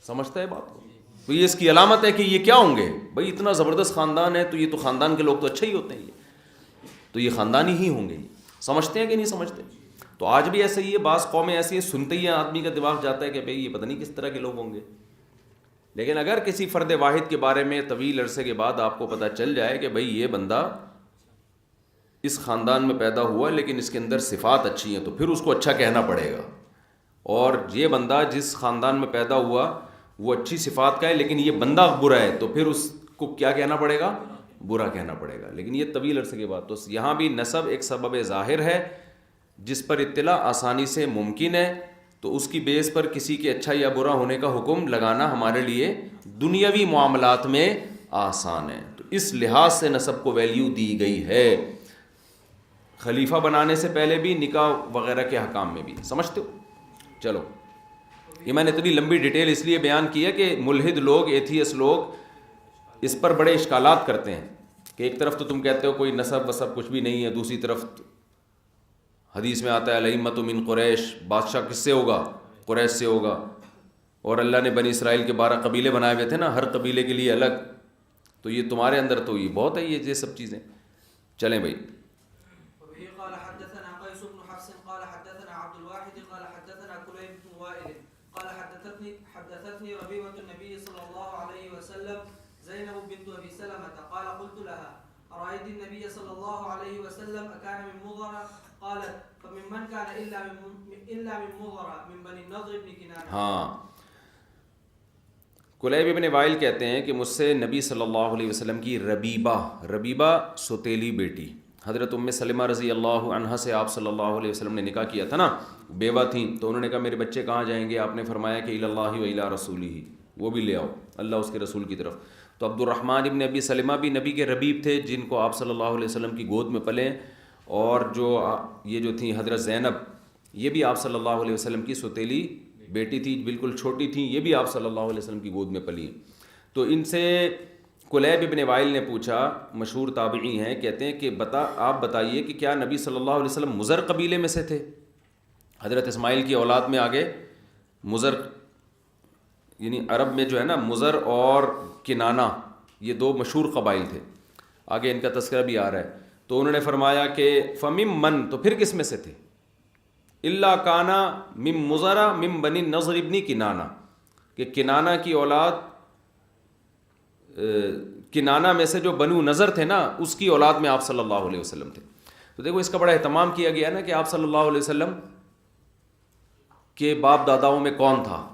سمجھتا ہے بات کو؟ تو یہ اس کی علامت ہے کہ یہ کیا ہوں گے بھائی، اتنا زبردست خاندان ہے تو یہ تو خاندان کے لوگ تو اچھے ہی ہوتے ہیں، تو یہ خاندانی ہی ہوں گے. سمجھتے ہیں کہ نہیں سمجھتے؟ تو آج بھی ایسے ہی ہے، بعض قومیں ایسی ہیں سنتے ہی آدمی کا دماغ جاتا ہے کہ بھئی یہ پتہ نہیں کس طرح کے لوگ ہوں گے. لیکن اگر کسی فرد واحد کے بارے میں طویل عرصے کے بعد آپ کو پتہ چل جائے کہ بھئی یہ بندہ اس خاندان میں پیدا ہوا لیکن اس کے اندر صفات اچھی ہیں، تو پھر اس کو اچھا کہنا پڑے گا. اور یہ بندہ جس خاندان میں پیدا ہوا وہ اچھی صفات کا ہے لیکن یہ بندہ برا ہے، تو پھر اس کو کیا کہنا پڑے گا؟ برا کہنا پڑے گا. لیکن یہ طویل عرصے کے بعد. تو یہاں بھی نسب ایک سبب ظاہر ہے جس پر اطلاع آسانی سے ممکن ہے، تو اس کی بیس پر کسی کے اچھا یا برا ہونے کا حکم لگانا ہمارے لیے دنیاوی معاملات میں آسان ہے. تو اس لحاظ سے نسب کو ویلیو دی گئی ہے، خلیفہ بنانے سے پہلے بھی، نکاح وغیرہ کے حکام میں بھی. سمجھتے ہو؟ چلو، یہ میں نے اتنی لمبی ڈیٹیل اس لیے بیان کی ہے کہ ملحد لوگ، ایتھیس لوگ اس پر بڑے اشکالات کرتے ہیں کہ ایک طرف تو تم کہتے ہو کوئی نسب وسب کچھ بھی نہیں ہے، دوسری طرف حدیث میں آتا ہے الائمۃ من قریش، بادشاہ کس سے ہوگا؟ قریش سے ہوگا. اور اللہ نے بنی اسرائیل کے 12 قبیلے بنائے ہوئے تھے نا، ہر قبیلے کے لیے الگ. تو یہ تمہارے اندر تو یہ بہت ہے یہ سب چیزیں. چلیں بھائی. قال حدثنا قيس بن حفص قال حدثنا عبد الواحد قال حدثنا كليب بن وائل قال حدثتني ربيبة النبي صلى الله عليه وسلم زينب بنت أبي سلمة قال قلت لها أرأيت النبي صلى الله عليه وسلم أكان من مضر قالت فممن كان إلا من مضر من بني النضر بن كنانة. ہاں، کلیب ابن وائل کہتے ہیں کہ مجھ سے نبی صلی اللہ علیہ وسلم کی ربیبہ ستیلی بیٹی حضرت ام سلمہ رضی اللہ عنہا سے آپ صلی اللہ علیہ وسلم نے نکاح کیا تھا نا، بیوہ تھیں. تو انہوں نے کہا میرے بچے کہاں جائیں گے؟ آپ نے فرمایا کہ الی اللہ و الی رسولہ، وہ بھی لے آؤ اللہ اس کے رسول کی طرف. تو عبد الرحمن ابن ابی سلمہ بھی نبی کے ربیب تھے جن کو آپ صلی اللہ علیہ وسلم کی گود میں پلے. اور یہ جو تھیں حضرت زینب، یہ بھی آپ صلی اللہ علیہ وسلم کی ستیلی بیٹی تھی، بالکل چھوٹی تھیں، یہ بھی آپ صلی اللہ علیہ وسلم کی گود میں پلی. تو ان سے کلیب ابن وائل نے پوچھا، مشہور تابعی ہیں، کہتے ہیں کہ آپ بتائیے کہ کیا نبی صلی اللہ علیہ وسلم مضر قبیلے میں سے تھے؟ حضرت اسماعیل کی اولاد میں آگے مضر، یعنی عرب میں جو ہے نا مضر اور کنانہ، یہ 2 مشہور قبائل تھے، آگے ان کا تذکرہ بھی آ رہا ہے. تو انہوں نے فرمایا کہ فمم من، تو پھر کس میں سے تھے؟ اللہ کانا مم مضرہ مم بنی نضر ابن کنانہ، کہ کنانہ کی اولاد، کنانہ میں سے جو بنو نظر تھے نا اس کی اولاد میں آپ صلی اللہ علیہ وسلم تھے. تو دیکھو اس کا بڑا اہتمام کیا گیا نا کہ آپ صلی اللہ علیہ وسلم کے باپ داداؤں میں کون تھا،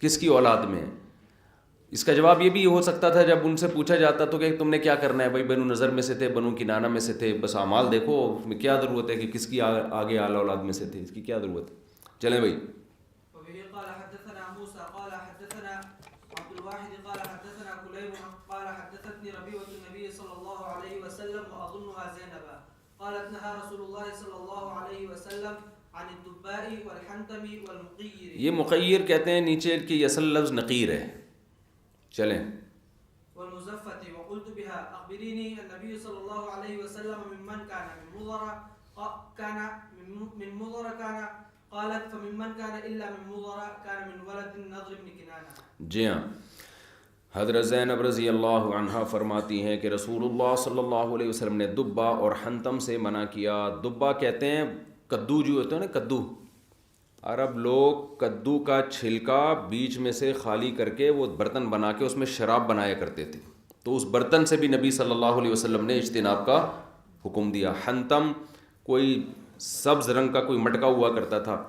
کس کی اولاد میں. اس کا جواب یہ بھی ہو سکتا تھا جب ان سے پوچھا جاتا تو کہ تم نے کیا کرنا ہے بھائی، بنو نظر میں سے تھے، بنو کنانہ میں سے تھے، بس اعمال دیکھو، اس میں کیا ضرورت ہے کہ کس کی آگے اعلی اولاد میں سے تھے، اس کی کیا ضرورت ہے. چلیں بھائی. قال حدثنا موسى قال حدثنا عبد الواحد قال حدثنا كليب قال حدثتني ربيبة النبي صلى الله عليه وسلم وأظنها زينب قالت نهى رسول الله صلى الله عليه وسلم عن الدباء والحنتم والمقير. یہ مقیر کہتے ہیں نیچے کہ اصل لفظ نقیر ہے. چلیں. والمزفة وقلت بها أخبريني النبي صلى الله عليه وسلم ممن كان من مضر كان من مضر كان قالت فممن كان إلا من مضر كان من ولد النضر بن كنانة. جی ہاں، حضرت زینب رضی اللہ عنہا فرماتی ہیں کہ رسول اللہ صلی اللہ علیہ وسلم نے دبا اور حنتم سے منع کیا. دبا کہتے ہیں کدو جو ہوتے ہیں نا، کدو، عرب لوگ کدو کا چھلکا بیچ میں سے خالی کر کے وہ برتن بنا کے اس میں شراب بنایا کرتے تھے. تو اس برتن سے بھی نبی صلی اللہ علیہ وسلم نے اجتناب کا حکم دیا. حنتم کوئی سبز رنگ کا کوئی مٹکا ہوا کرتا تھا،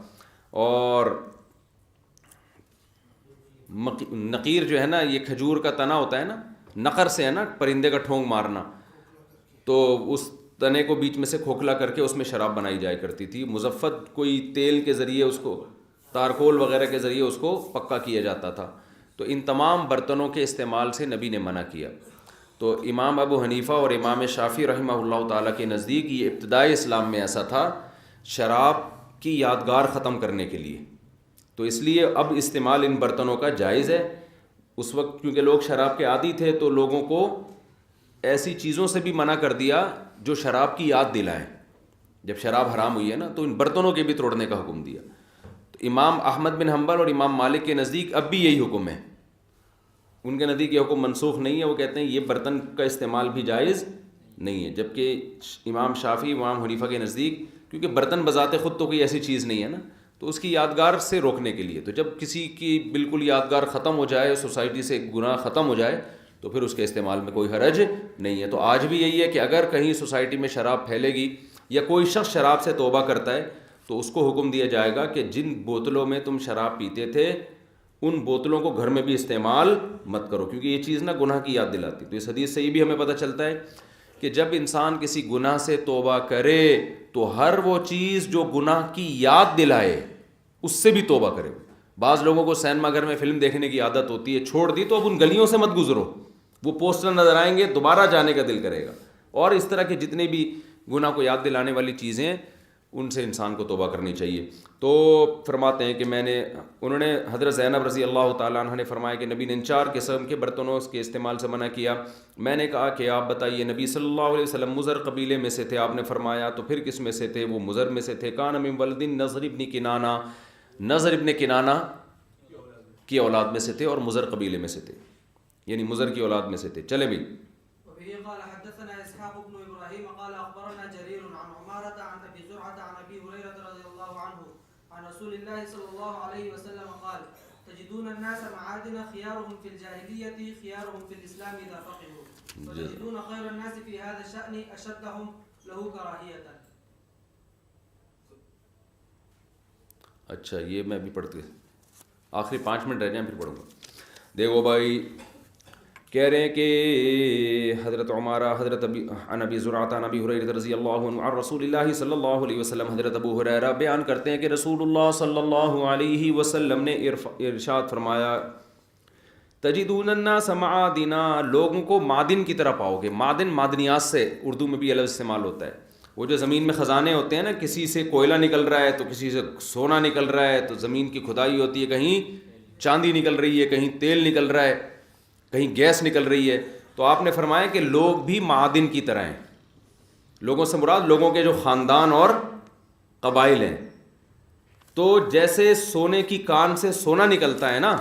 اور نقیر جو ہے نا یہ کھجور کا تنا ہوتا ہے نا، نقر سے ہے نا پرندے کا ٹھونگ مارنا، تو اس تنے کو بیچ میں سے کھوکھلا کر کے اس میں شراب بنائی جایا کرتی تھی. مزفت کوئی تیل کے ذریعے اس کو تارکول وغیرہ کے ذریعے اس کو پکا کیا جاتا تھا. تو ان تمام برتنوں کے استعمال سے نبی نے منع کیا. تو امام ابو حنیفہ اور امام شافعی رحمہ اللہ تعالیٰ کے نزدیک یہ ابتدائی اسلام میں ایسا تھا شراب کی یادگار ختم کرنے کے لیے. تو اس لیے اب استعمال ان برتنوں کا جائز ہے. اس وقت کیونکہ لوگ شراب کے عادی تھے تو لوگوں کو ایسی چیزوں سے بھی منع کر دیا جو شراب کی یاد دلائیں. جب شراب حرام ہوئی ہے نا تو ان برتنوں کے بھی توڑنے کا حکم دیا. تو امام احمد بن حنبل اور امام مالک کے نزدیک اب بھی یہی حکم ہے. ان کے نزدیک یہ حکم منسوخ نہیں ہے. وہ کہتے ہیں یہ برتن کا استعمال بھی جائز نہیں ہے. جبکہ امام شافعی امام حنیفہ کے نزدیک کیونکہ برتن بذات خود تو کوئی ایسی چیز نہیں ہے نا, تو اس کی یادگار سے روکنے کے لیے. تو جب کسی کی بالکل یادگار ختم ہو جائے, سوسائٹی سے گناہ ختم ہو جائے, تو پھر اس کے استعمال میں کوئی حرج نہیں ہے. تو آج بھی یہی ہے کہ اگر کہیں سوسائٹی میں شراب پھیلے گی یا کوئی شخص شراب سے توبہ کرتا ہے تو اس کو حکم دیا جائے گا کہ جن بوتلوں میں تم شراب پیتے تھے ان بوتلوں کو گھر میں بھی استعمال مت کرو, کیونکہ یہ چیز نا گناہ کی یاد دلاتی. تو اس حدیث سے یہ بھی ہمیں پتہ چلتا ہے کہ جب انسان کسی گناہ سے توبہ کرے تو ہر وہ چیز جو گناہ کی یاد دلائے اس سے بھی توبہ کرے. بعض لوگوں کو سینما گھر میں فلم دیکھنے کی عادت ہوتی ہے, چھوڑ دی تو اب ان گلیوں سے مت گزرو, وہ پوسٹر نظر آئیں گے دوبارہ جانے کا دل کرے گا. اور اس طرح کے جتنے بھی گناہ کو یاد دلانے والی چیزیں ان سے انسان کو توبہ کرنی چاہیے. تو فرماتے ہیں کہ انہوں نے حضرت زینب رضی اللہ تعالیٰ عنہ نے فرمایا کہ نبی نے ان 4 قسم کے برتنوں کے استعمال سے منع کیا. میں نے کہا کہ آپ بتائیے, نبی صلی اللہ علیہ وسلم مزر قبیلے میں سے تھے. آپ نے فرمایا تو پھر کس میں سے تھے؟ وہ مزر میں سے تھے. کان من ولد نضر ابن کنانہ, نضر ابن کنانہ کی اولاد میں سے تھے اور مزر قبیلے میں سے تھے, یعنی مزر کی اولاد میں سے تھے. چلے بھی. قال حدثنا اسحاق بن ابراهيم قال اخبرنا جرير عن عمارة عن ابي زرعة عن ابي هريرة رضي الله عنه عن رسول الله صلى الله عليه وسلم قال تجدون الناس معادن خيارهم في الجاهلية خيارهم في الاسلام اذا فقهوا وتجدون خير الناس في هذا الشأن اشدهم له كراهية. اچھا یہ میں بھی پڑھتے آخری 5 منٹ رہ جائیں پھر پڑھوں گا. دیکھو بھائی کہہ رہے ہیں کہ حضرت عمارہ حضرت عن ابی زرعۃ عن ابی ہریرہ رضی اللہ عنہ عن رسول اللہ صلی اللہ علیہ وسلم, حضرت ابو ہریرہ بیان کرتے ہیں کہ رسول اللہ صلی اللہ علیہ وسلم نے ارشاد فرمایا تجدون الناس معادنا, لوگوں کو معدن کی طرح پاؤ گے. معدن معدنیات سے اردو میں بھی لفظ استعمال ہوتا ہے. وہ جو زمین میں خزانے ہوتے ہیں نا, کسی سے کوئلہ نکل رہا ہے تو کسی سے سونا نکل رہا ہے, تو زمین کی کھدائی ہوتی ہے, کہیں چاندی نکل رہی ہے, کہیں تیل نکل رہا ہے, کہیں گیس نکل رہی ہے. تو آپ نے فرمایا کہ لوگ بھی معدن کی طرح ہیں. لوگوں سے مراد لوگوں کے جو خاندان اور قبائل ہیں. تو جیسے سونے کی کان سے سونا نکلتا ہے نا,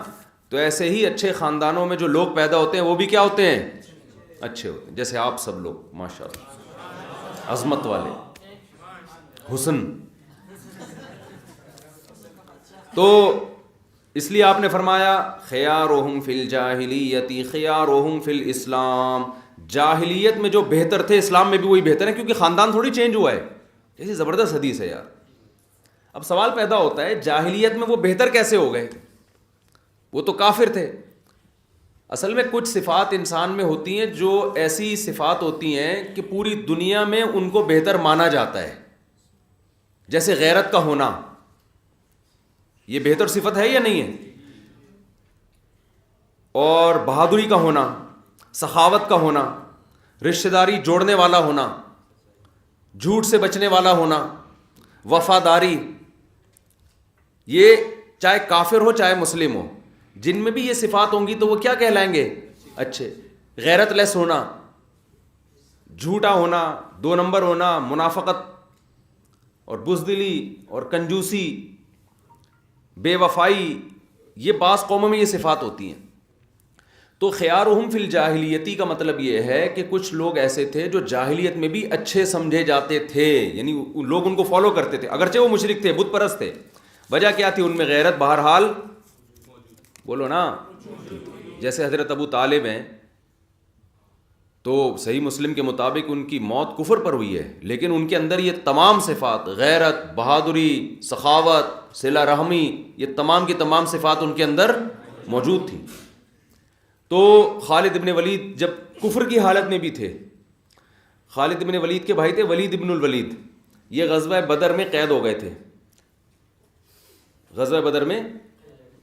تو ایسے ہی اچھے خاندانوں میں جو لوگ پیدا ہوتے ہیں وہ بھی کیا ہوتے ہیں؟ اچھے ہوتے ہیں. جیسے آپ سب لوگ ماشاء اللہ, عظمت والے, حسن. تو اس لیے آپ نے فرمایا خیارہم فی الجاہلیت خیارہم فی الاسلام, جاہلیت میں جو بہتر تھے اسلام میں بھی وہی بہتر ہیں, کیونکہ خاندان تھوڑی چینج ہوا ہے. ایسی زبردست حدیث ہے یار. اب سوال پیدا ہوتا ہے جاہلیت میں وہ بہتر کیسے ہو گئے؟ وہ تو کافر تھے. اصل میں کچھ صفات انسان میں ہوتی ہیں جو ایسی صفات ہوتی ہیں کہ پوری دنیا میں ان کو بہتر مانا جاتا ہے. جیسے غیرت کا ہونا, یہ بہتر صفت ہے یا نہیں ہے؟ اور بہادری کا ہونا, سخاوت کا ہونا, رشتہ داری جوڑنے والا ہونا, جھوٹ سے بچنے والا ہونا, وفاداری, یہ چاہے کافر ہو چاہے مسلم ہو, جن میں بھی یہ صفات ہوں گی تو وہ کیا کہلائیں گے؟ اچھے. غیرت لیس ہونا, جھوٹا ہونا, 2 نمبر ہونا, منافقت اور بزدلی اور کنجوسی, بے وفائی, یہ بعض قوموں میں یہ صفات ہوتی ہیں. تو خیارہم فی الجاہلیتی کا مطلب یہ ہے کہ کچھ لوگ ایسے تھے جو جاہلیت میں بھی اچھے سمجھے جاتے تھے, یعنی لوگ ان کو فالو کرتے تھے اگرچہ وہ مشرک تھے, بت پرست تھے. وجہ کیا تھی؟ ان میں غیرت بہرحال, بولو نا. جیسے حضرت ابو طالب ہیں تو صحیح مسلم کے مطابق ان کی موت کفر پر ہوئی ہے, لیکن ان کے اندر یہ تمام صفات غیرت, بہادری, سخاوت, صلہ رحمی, یہ تمام کی تمام صفات ان کے اندر موجود تھیں. تو خالد ابن ولید جب کفر کی حالت میں بھی تھے, خالد بن ولید کے بھائی تھے ولید ابن الولید. یہ غزوہ بدر میں قید ہو گئے تھے. غزوہ بدر میں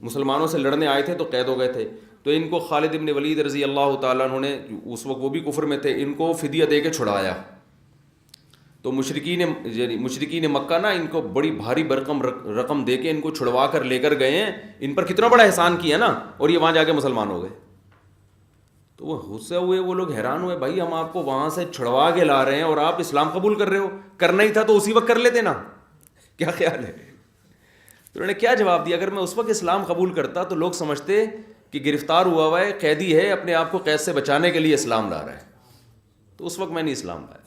مسلمانوں سے لڑنے آئے تھے تو قید ہو گئے تھے. تو ان کو خالد ابن ولید رضی اللہ تعالیٰ عنہ نے, اس وقت وہ بھی کفر میں تھے, ان کو فدیہ دے کے چھڑایا. تو مشرکین مکہ نا ان کو بڑی بھاری رقم دے کے ان کو چھڑوا کر لے کر گئے ہیں. ان پر کتنا بڑا احسان کیا نا, اور یہ وہاں جا کے مسلمان ہو گئے. تو وہ غصے ہوئے, وہ لوگ حیران ہوئے, بھائی ہم آپ کو وہاں سے چھڑوا کے لا رہے ہیں اور آپ اسلام قبول کر رہے ہو, کرنا ہی تھا تو اسی وقت کر لیتے نا, کیا خیال ہے؟ تو انہوں نے کیا جواب دیا, اگر میں اس وقت اسلام قبول کرتا تو لوگ سمجھتے کہ گرفتار ہوا ہے, قیدی ہے, اپنے آپ کو قید سے بچانے کے لیے اسلام لا رہا ہے. تو اس وقت میں نے اسلام لایا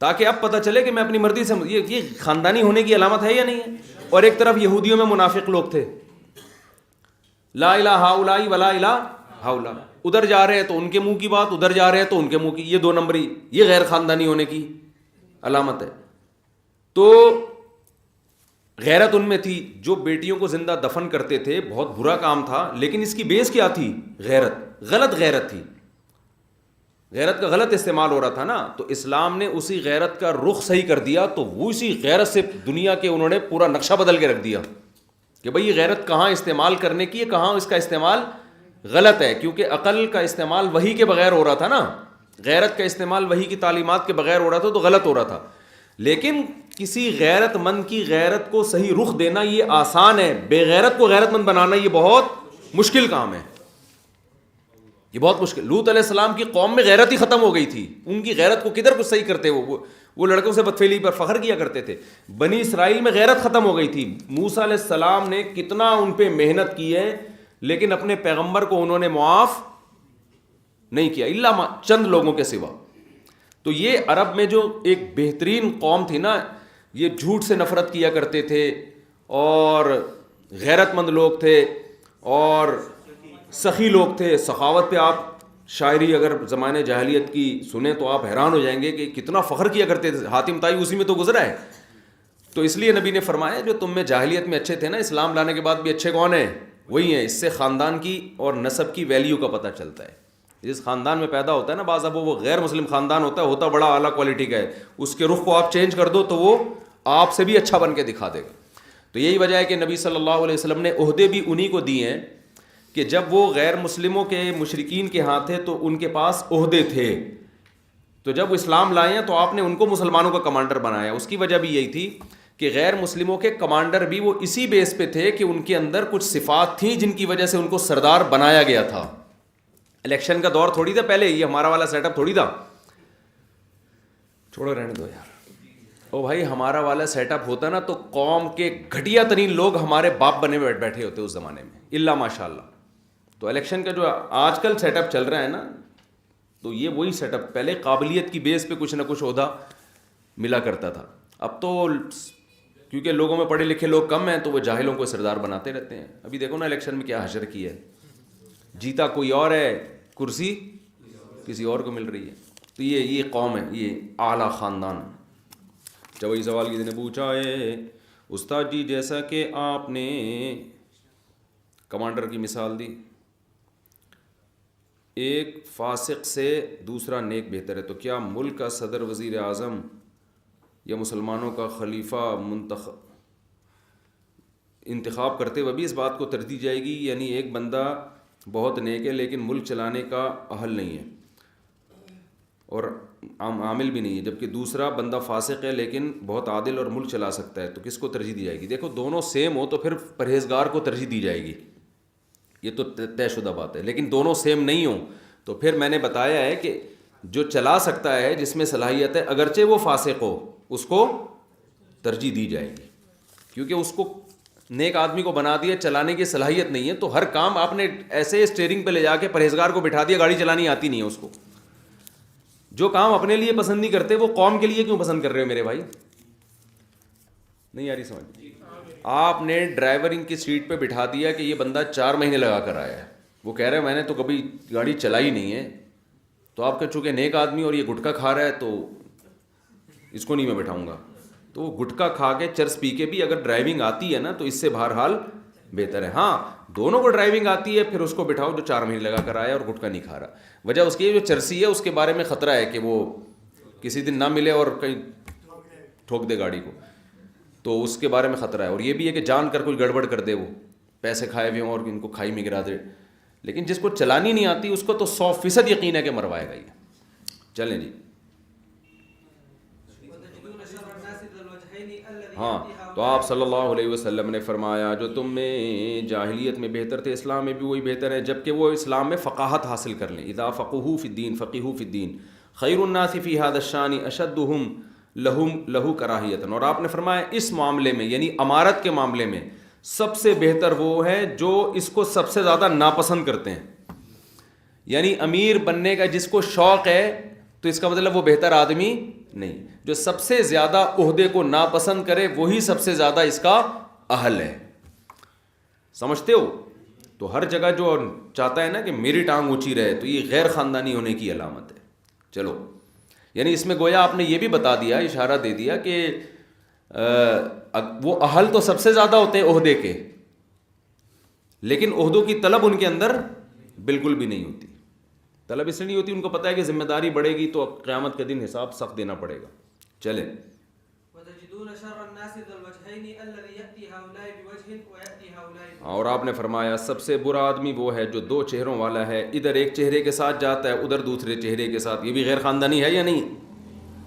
تاکہ اب پتہ چلے کہ میں اپنی مرضی سے, یہ خاندانی ہونے کی علامت ہے یا نہیں ہے. اور ایک طرف یہودیوں میں منافق لوگ تھے, لا الہ ہؤلاء ولا الہ ہؤلاء, ادھر جا رہے ہیں تو ان کے منہ کی بات, ادھر جا رہے ہیں تو ان کے منہ کی, یہ دو نمبری, یہ غیر خاندانی ہونے کی علامت ہے. تو غیرت ان میں تھی. جو بیٹیوں کو زندہ دفن کرتے تھے بہت برا کام تھا, لیکن اس کی بیس کیا تھی؟ غیرت. غلط غیرت تھی, غیرت کا غلط استعمال ہو رہا تھا نا. تو اسلام نے اسی غیرت کا رخ صحیح کر دیا, تو وہ اسی غیرت سے دنیا کے انہوں نے پورا نقشہ بدل کے رکھ دیا کہ بھئی یہ غیرت کہاں استعمال کرنے کی ہے, کہاں اس کا استعمال غلط ہے. کیونکہ عقل کا استعمال وحی کے بغیر ہو رہا تھا نا, غیرت کا استعمال وحی کی تعلیمات کے بغیر ہو رہا تھا, تو غلط ہو رہا تھا. لیکن کسی غیرت مند کی غیرت کو صحیح رخ دینا یہ آسان ہے, بے غیرت کو غیرت مند بنانا یہ بہت مشکل کام ہے, یہ بہت مشکل. لوط علیہ السلام کی قوم میں غیرت ہی ختم ہو گئی تھی. ان کی غیرت کو کدھر کچھ صحیح کرتے, وہ لڑکوں سے بدفعلی پر فخر کیا کرتے تھے. بنی اسرائیل میں غیرت ختم ہو گئی تھی. موسیٰ علیہ السلام نے کتنا ان پہ محنت کی ہے, لیکن اپنے پیغمبر کو انہوں نے معاف نہیں کیا الا چند لوگوں کے سوا. تو یہ عرب میں جو ایک بہترین قوم تھی نا, یہ جھوٹ سے نفرت کیا کرتے تھے, اور غیرت مند لوگ تھے, اور سخی لوگ تھے. سخاوت پہ آپ شاعری اگر زمانے جاہلیت کی سنیں تو آپ حیران ہو جائیں گے کہ کتنا فخر کیا کرتے تھے. حاتم طائی اسی میں تو گزرا ہے. تو اس لیے نبی نے فرمایا جو تم میں جاہلیت میں اچھے تھے نا, اسلام لانے کے بعد بھی اچھے کون ہیں؟ وہی ہیں. اس سے خاندان کی اور نسب کی ویلیو کا پتہ چلتا ہے. جس خاندان میں پیدا ہوتا ہے نا, بعض اب وہ غیر مسلم خاندان ہوتا بڑا اعلیٰ کوالٹی کا ہے, اس کے رخ کو آپ چینج کر دو تو وہ آپ سے بھی اچھا بن کے دکھا دے گا. تو یہی وجہ ہے کہ نبی صلی اللہ علیہ وسلم نے عہدے بھی انہی کو دیے ہیں کہ جب وہ غیر مسلموں کے مشرکین کے ہاں تھے تو ان کے پاس عہدے تھے. تو جب وہ اسلام لائے ہیں تو آپ نے ان کو مسلمانوں کا کمانڈر بنایا. اس کی وجہ بھی یہی تھی کہ غیر مسلموں کے کمانڈر بھی وہ اسی بیس پہ تھے کہ ان کے اندر کچھ صفات تھیں جن کی وجہ سے ان کو سردار بنایا گیا تھا. الیکشن کا دور تھوڑی تھا پہلے, یہ ہمارا والا سیٹ اپ تھوڑی تھا. چھوڑو رہنے دو یار. او بھائی ہمارا والا سیٹ اپ ہوتا نا تو قوم کے گھٹیا ترین لوگ ہمارے باپ بنے بیٹھے ہوتے اس زمانے میں, الا ماشاء اللہ. تو الیکشن کا جو آج کل سیٹ اپ چل رہا ہے نا, تو یہ وہی سیٹ اپ. پہلے قابلیت کی بیس پہ کچھ نہ کچھ عہدہ ملا کرتا تھا. اب تو کیونکہ لوگوں میں پڑھے لکھے لوگ کم ہیں تو وہ جاہلوں کو سردار بناتے رہتے ہیں. ابھی دیکھو نا الیکشن میں کیا حشر کی ہے, جیتا کوئی اور ہے, کرسی کسی اور کو مل رہی ہے. تو یہ قوم ہے, یہ اعلیٰ خاندان. جب وہی سوال کسی نے پوچھا ہے استاد جی, جیسا کہ آپ نے کمانڈر کی مثال دی, ایک فاسق سے دوسرا نیک بہتر ہے, تو کیا ملک کا صدر, وزیر اعظم یا مسلمانوں کا خلیفہ انتخاب کرتے ہوئے بھی اس بات کو ترجیح دی جائے گی, یعنی ایک بندہ بہت نیک ہے لیکن ملک چلانے کا اہل نہیں ہے اور عامل بھی نہیں ہے, جبکہ دوسرا بندہ فاسق ہے لیکن بہت عادل اور ملک چلا سکتا ہے, تو کس کو ترجیح دی جائے گی؟ دیکھو دونوں سیم ہو تو پھر پرہیزگار کو ترجیح دی جائے گی, یہ تو طے شدہ بات ہے. لیکن دونوں سیم نہیں ہوں تو پھر میں نے بتایا ہے کہ جو چلا سکتا ہے, جس میں صلاحیت ہے, اگرچہ وہ فاسق ہو, اس کو ترجیح دی جائے گی, کیونکہ اس کو نیک آدمی کو بنا دیا, چلانے کی صلاحیت نہیں ہے. تو ہر کام آپ نے ایسے اسٹیئرنگ پہ لے جا کے پرہیزگار کو بٹھا دیا, گاڑی چلانی آتی نہیں ہے اس کو. جو کام اپنے لیے پسند نہیں کرتے وہ قوم کے لیے کیوں پسند کر رہے ہو میرے بھائی؟ نہیں یاری سمجھ. آپ نے ڈرائیور ان کی سیٹ پہ بٹھا دیا کہ یہ بندہ 4 مہینے لگا کر آیا ہے, وہ کہہ رہا ہے میں نے تو کبھی گاڑی چلائی نہیں ہے, تو آپ کہ چونکہ نیک آدمی اور یہ گٹکا کھا رہا ہے تو اس کو نہیں میں بٹھاؤں گا. تو وہ گٹکا کھا کے چرس پی کے بھی اگر ڈرائیونگ آتی ہے نا تو اس سے بہرحال بہتر ہے. ہاں دونوں کو ڈرائیونگ آتی ہے, پھر اس کو بٹھاؤ جو 4 مہینے لگا کر آیا اور گٹکا نہیں کھا رہا. وجہ اس کی جو چرسی ہے اس کے بارے میں خطرہ ہے کہ وہ کسی دن نہ ملے اور کہیں ٹھوک دے گاڑی کو, تو اس کے بارے میں خطرہ ہے. اور یہ بھی ہے کہ جان کر کوئی گڑبڑ کر دے, وہ پیسے کھائے ہوئے ہوں اور ان کو کھائی میں گرا دے. لیکن جس کو چلانی نہیں آتی اس کو تو 100% یقین ہے کہ مروائے گا یہ. چلیں جی. ہاں تو آپ صلی اللہ علیہ وسلم نے فرمایا جو تم میں جاہلیت میں بہتر تھے اسلام میں بھی وہی بہتر ہے جب کہ وہ اسلام میں فقاہت حاصل کر لیں. اذا فقہوا فی الدین فقہوا فی الدین خیر الناس فی ھذا الشان اشدہم لہو کراہیۃ. اور آپ نے فرمایا اس معاملے میں یعنی امارت کے معاملے میں سب سے بہتر وہ ہے جو اس کو سب سے زیادہ ناپسند کرتے ہیں. یعنی امیر بننے کا جس کو شوق ہے تو اس کا مطلب وہ بہتر آدمی نہیں. جو سب سے زیادہ عہدے کو ناپسند کرے وہی سب سے زیادہ اس کا اہل ہے. سمجھتے ہو؟ تو ہر جگہ جو چاہتا ہے نا کہ میری ٹانگ اونچی رہے تو یہ غیر خاندانی ہونے کی علامت ہے. چلو یعنی اس میں گویا آپ نے یہ بھی بتا دیا, اشارہ دے دیا کہ وہ اہل تو سب سے زیادہ ہوتے ہیں عہدے کے, لیکن عہدوں کی طلب ان کے اندر بالکل بھی نہیں ہوتی. طلب اس لیے نہیں ہوتی, ان کو پتہ ہے کہ ذمہ داری بڑھے گی تو قیامت کے دن حساب سخت دینا پڑے گا. چلیں. اور آپ نے فرمایا سب سے برا آدمی وہ ہے جو 2 چہروں والا ہے, ادھر ایک چہرے کے ساتھ جاتا ہے ادھر دوسرے چہرے کے ساتھ. یہ بھی غیر خاندانی ہے یا نہیں؟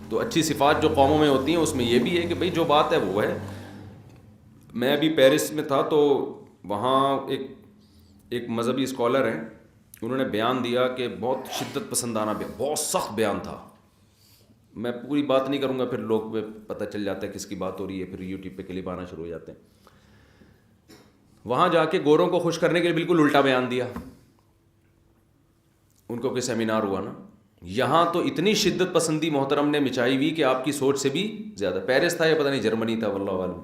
تو اچھی صفات جو قوموں میں ہوتی ہیں اس میں یہ بھی ہے کہ بھئی جو بات ہے وہ ہے. میں ابھی پیرس میں تھا تو وہاں ایک مذہبی اسکالر ہیں, انہوں نے بیان دیا کہ بہت شدت پسندانہ بہت سخت بیان تھا. میں پوری بات نہیں کروں گا, پھر لوگ پہ پتہ چل جاتا ہے کس کی بات ہو رہی ہے, پھر یوٹیوب پہ کلپ آنا شروع ہو جاتے ہیں. وہاں جا کے گوروں کو خوش کرنے کے لیے بالکل الٹا بیان دیا. ان کو کوئی سیمینار ہوا نا, یہاں تو اتنی شدت پسندی محترم نے مچائی ہوئی کہ آپ کی سوچ سے بھی زیادہ. پیرس تھا یا پتہ نہیں جرمنی تھا واللہ عالم.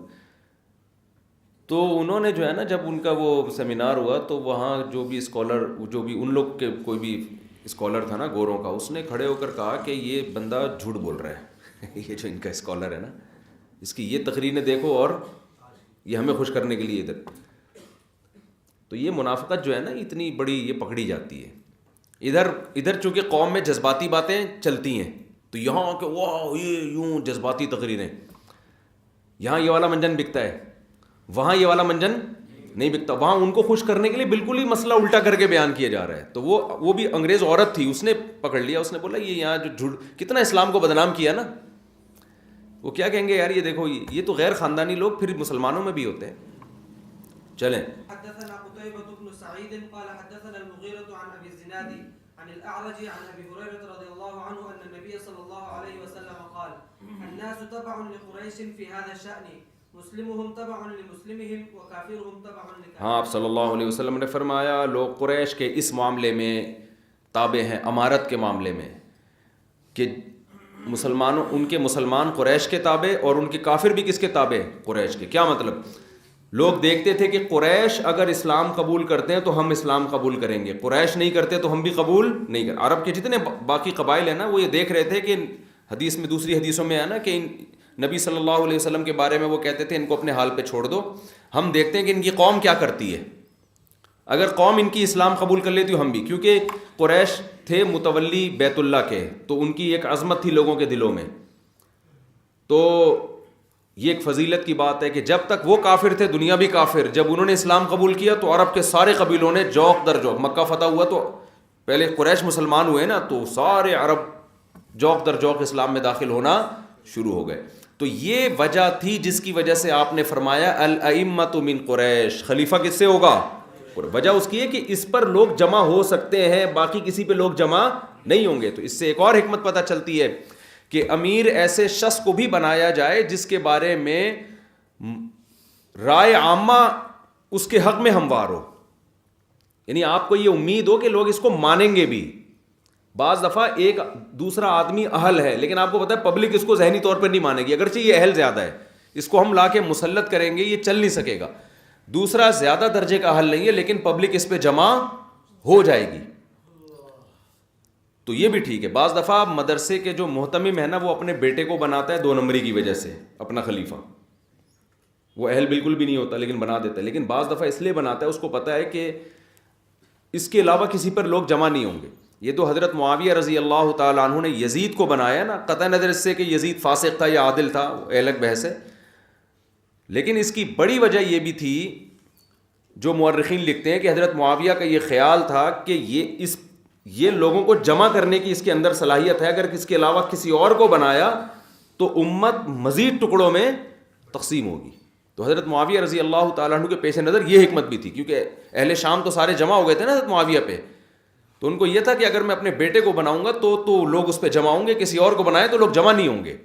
تو انہوں نے جو ہے نا جب ان کا وہ سیمینار ہوا تو وہاں جو بھی اسکالر جو بھی ان لوگ کے کوئی بھی اسکالر تھا نا گوروں کا, اس نے کھڑے ہو کر کہا کہ یہ بندہ جھوٹ بول رہا ہے. یہ جو ان کا اسکالر ہے نا, اس کی یہ تقریریں دیکھو اور یہ ہمیں خوش کرنے کے لیے ادھر. تو یہ منافقت جو ہے نا اتنی بڑی یہ پکڑی جاتی ہے. ادھر چونکہ قوم میں جذباتی باتیں چلتی ہیں تو یہاں کہ واہ یہ یوں جذباتی تقریریں, یہاں یہ والا منجن بکتا ہے, وہاں یہ والا منجن نہیں بکتا. وہاں ان کو خوش کرنے کے لیے بالکل ہی مسئلہ الٹا کر کے بیان کیا جا رہا ہے. تو وہ بھی انگریز عورت تھی, اس نے پکڑ لیا, اس نے بولا یہ یہاں جو جھوٹ کتنا اسلام کو بدنام کیا نا. وہ کیا کہیں گے یار یہ دیکھو یہ تو غیر خاندانی لوگ پھر مسلمانوں میں بھی ہوتے ہیں. چلیں. حدثنا قتيبة بن سعيد قال حدثنا المغيرة عن أبي الزناد عن الأعرج عن أبي هريرة رضي الله عنه أن النبي صلى الله عليه وسلم قال الناس تبع لقريش في هذا الشأن مسلمهم تبع لمسلمهم وكافرهم تبع لكافرهم. ہاں آپ صلی اللہ علیہ وسلم نے فرمایا لوگ قریش کے اس معاملے میں تابع ہیں, امارت کے معاملے میں, کہ مسلمانوں ان کے مسلمان قریش کے تابع اور ان کے کافر بھی کس کے تابع؟ قریش کے. کیا مطلب؟ لوگ دیکھتے تھے کہ قریش اگر اسلام قبول کرتے ہیں تو ہم اسلام قبول کریں گے, قریش نہیں کرتے تو ہم بھی قبول نہیں کریں. عرب کے جتنے باقی قبائل ہیں نا وہ یہ دیکھ رہے تھے کہ حدیث میں دوسری حدیثوں میں ہے نا کہ نبی صلی اللہ علیہ وسلم کے بارے میں وہ کہتے تھے ان کو اپنے حال پہ چھوڑ دو, ہم دیکھتے ہیں کہ ان کی قوم کیا کرتی ہے. اگر قوم ان کی اسلام قبول کر لیتی ہم بھی, کیونکہ قریش تھے متولی بیت اللہ کے, تو ان کی ایک عظمت تھی لوگوں کے دلوں میں. تو یہ ایک فضیلت کی بات ہے کہ جب تک وہ کافر تھے دنیا بھی کافر, جب انہوں نے اسلام قبول کیا تو عرب کے سارے قبیلوں نے جوق در جوق, مکہ فتح ہوا تو پہلے قریش مسلمان ہوئے نا تو سارے عرب جوق در جوق اسلام میں داخل ہونا شروع ہو گئے. تو یہ وجہ تھی جس کی وجہ سے آپ نے فرمایا الائمۃ من قریش, خلیفہ کس سے ہوگا؟ وجہ اس کی ہے کہ اس پر لوگ جمع ہو سکتے ہیں, باقی کسی پہ لوگ جمع نہیں ہوں گے. تو اس سے ایک اور حکمت پتہ چلتی ہے کہ امیر ایسے شخص کو بھی بنایا جائے جس کے بارے میں رائے عامہ اس کے حق میں ہموار ہو, یعنی آپ کو یہ امید ہو کہ لوگ اس کو مانیں گے بھی. بعض دفعہ ایک دوسرا آدمی اہل ہے لیکن آپ کو پتہ ہے پبلک اس کو ذہنی طور پر نہیں مانے گی, اگرچہ یہ اہل زیادہ ہے, اس کو ہم لا کے مسلط کریں گے یہ چل نہیں سکے گا. دوسرا زیادہ درجے کا اہل نہیں ہے لیکن پبلک اس پہ جمع ہو جائے گی, تو یہ بھی ٹھیک ہے. بعض دفعہ مدرسے کے جو محتمم ہے نا وہ اپنے بیٹے کو بناتا ہے 2 نمبری کی وجہ سے اپنا خلیفہ, وہ اہل بالکل بھی نہیں ہوتا لیکن بنا دیتا ہے. لیکن بعض دفعہ اس لیے بناتا ہے, اس کو پتہ ہے کہ اس کے علاوہ کسی پر لوگ جمع نہیں ہوں گے. یہ تو حضرت معاویہ رضی اللہ تعالیٰ عنہ نے یزید کو بنایا نا, قطع نظر اس سے کہ یزید فاسق تھا یا عادل تھا, وہ الگ بحث ہے. لیکن اس کی بڑی وجہ یہ بھی تھی, جو مورخین لکھتے ہیں کہ حضرت معاویہ کا یہ خیال تھا کہ یہ لوگوں کو جمع کرنے کی اس کے اندر صلاحیت ہے, اگر اس کے علاوہ کسی اور کو بنایا تو امت مزید ٹکڑوں میں تقسیم ہوگی. تو حضرت معاویہ رضی اللہ تعالیٰ عنہ کے پیش نظر یہ حکمت بھی تھی, کیونکہ اہل شام تو سارے جمع ہو گئے تھے نا حضرت معاویہ پہ, تو ان کو یہ تھا کہ اگر میں اپنے بیٹے کو بناؤں گا تو لوگ اس پہ جمع ہوں گے, کسی اور کو بنائے تو لوگ جمع نہیں ہوں گے.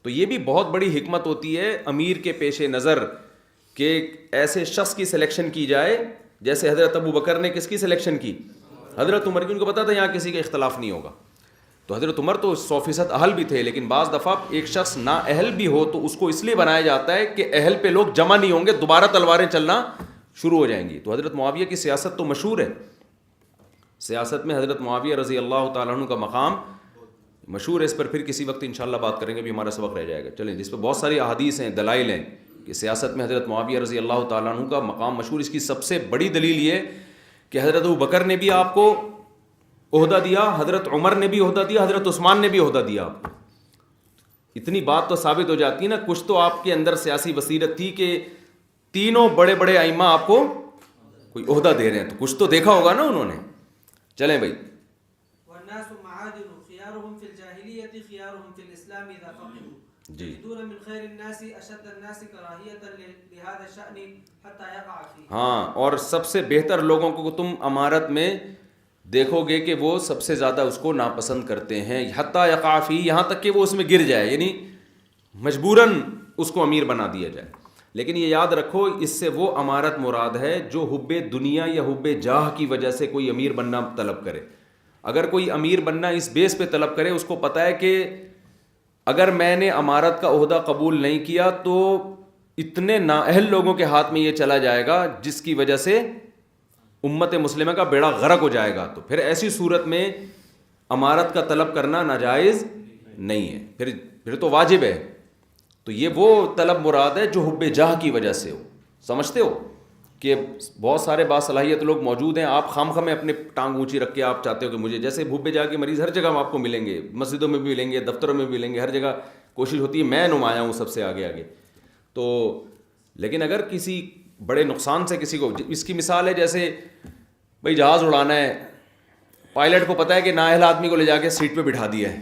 تو یہ بھی بہت بڑی حکمت ہوتی ہے امیر کے پیش نظر کہ ایسے شخص کی سلیکشن کی جائے, جیسے حضرت ابو بکر نے کس کی سلیکشن کی, حضرت عمر کی. ان کو پتا تھا یہاں کسی کا اختلاف نہیں ہوگا. تو حضرت عمر تو 100% اہل بھی تھے, لیکن بعض دفعہ ایک شخص نا اہل بھی ہو تو اس کو اس لیے بنایا جاتا ہے کہ اہل پہ لوگ جمع نہیں ہوں گے, دوبارہ تلواریں چلنا شروع ہو جائیں گی. تو حضرت معاویہ کی سیاست تو مشہور ہے, سیاست میں حضرت معاویہ رضی اللہ تعالیٰ عنہ کا مقام مشہور ہے. اس پر پھر کسی وقت انشاءاللہ بات کریں گے, بھی ہمارا سبق رہ جائے گا. چلیں, جس پہ بہت ساری احادیث ہیں, دلائل ہیں کہ سیاست میں حضرت معاویہ رضی اللہ تعالیٰ عنہ کا مقام مشہور. اس کی سب سے بڑی دلیل یہ کہ حضرت ابو بکر نے بھی آپ کو عہدہ دیا, حضرت عمر نے بھی عہدہ دیا, حضرت عثمان نے بھی عہدہ دیا آپ کو. اتنی بات تو ثابت ہو جاتی ہے نا, کچھ تو آپ کے اندر سیاسی بصیرت تھی کہ تینوں بڑے بڑے ائمہ آپ کو کوئی عہدہ دے رہے ہیں, تو کچھ تو دیکھا ہوگا نا انہوں نے. چلیں بھائی, والناس معادن خيارهم في الجاهلية خيارهم في الإسلام إذا فقهوا يجدون من خير الناس أشد الناس كراهية لهذا الشأن حتى يقع فيه. ہاں, اور سب سے بہتر لوگوں کو تم امارت میں دیکھو گے کہ وہ سب سے زیادہ اس کو ناپسند کرتے ہیں, حتیٰ یقع فیہ, یہاں تک کہ وہ اس میں گر جائے, یعنی مجبوراً اس کو امیر بنا دیا جائے. لیکن یہ یاد رکھو, اس سے وہ امارت مراد ہے جو حب دنیا یا حب جاہ کی وجہ سے کوئی امیر بننا طلب کرے. اگر کوئی امیر بننا اس بیس پہ طلب کرے, اس کو پتہ ہے کہ اگر میں نے امارت کا عہدہ قبول نہیں کیا تو اتنے نااہل لوگوں کے ہاتھ میں یہ چلا جائے گا جس کی وجہ سے امت مسلمہ کا بیڑا غرق ہو جائے گا. تو پھر ایسی صورت میں امارت کا طلب کرنا ناجائز نہیں ہے, پھر تو واجب ہے. تو یہ وہ طلب مراد ہے جو حب جاہ کی وجہ سے ہو. سمجھتے ہو کہ بہت سارے باصلاحیت لوگ موجود ہیں, آپ خام میں اپنے ٹانگ اونچی رکھ کے آپ چاہتے ہو کہ مجھے, جیسے حب جاہ کے مریض ہر جگہ آپ کو ملیں گے, مسجدوں میں بھی ملیں گے, دفتروں میں بھی ملیں گے, ہر جگہ کوشش ہوتی ہے میں نمایاں ہوں سب سے آگے. تو لیکن اگر کسی بڑے نقصان سے کسی کو, اس کی مثال ہے جیسے بھائی جہاز اڑانا ہے, پائلٹ کو پتہ ہے کہ نااہل آدمی کو لے جا کے سیٹ پہ بٹھا دیا ہے,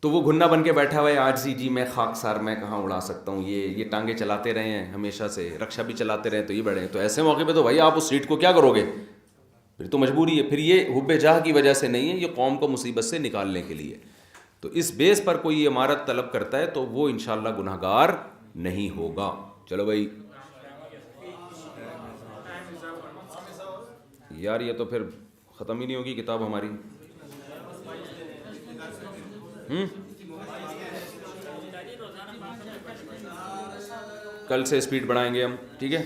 تو وہ گھنا بن کے بیٹھا ہوا ہے, آج جی میں خاکسار, میں کہاں اڑا سکتا ہوں, یہ ٹانگیں چلاتے رہے ہیں ہمیشہ سے, رکشا بھی چلاتے رہے تو یہ بڑے ہیں. تو ایسے موقع پہ تو بھائی آپ اس سیٹ کو کیا کرو گے, پھر تو مجبوری ہے. پھر یہ حب جاہ کی وجہ سے نہیں ہے, یہ قوم کو مصیبت سے نکالنے کے لیے. تو اس بیس پر کوئی عمارت طلب کرتا ہے تو وہ انشاءاللہ گناہگار نہیں ہوگا. چلو بھائی یار, یہ تو پھر ختم ہی نہیں ہوگی کتاب ہماری. کل سے اسپیڈ بڑھائیں گے ہم, ٹھیک ہے.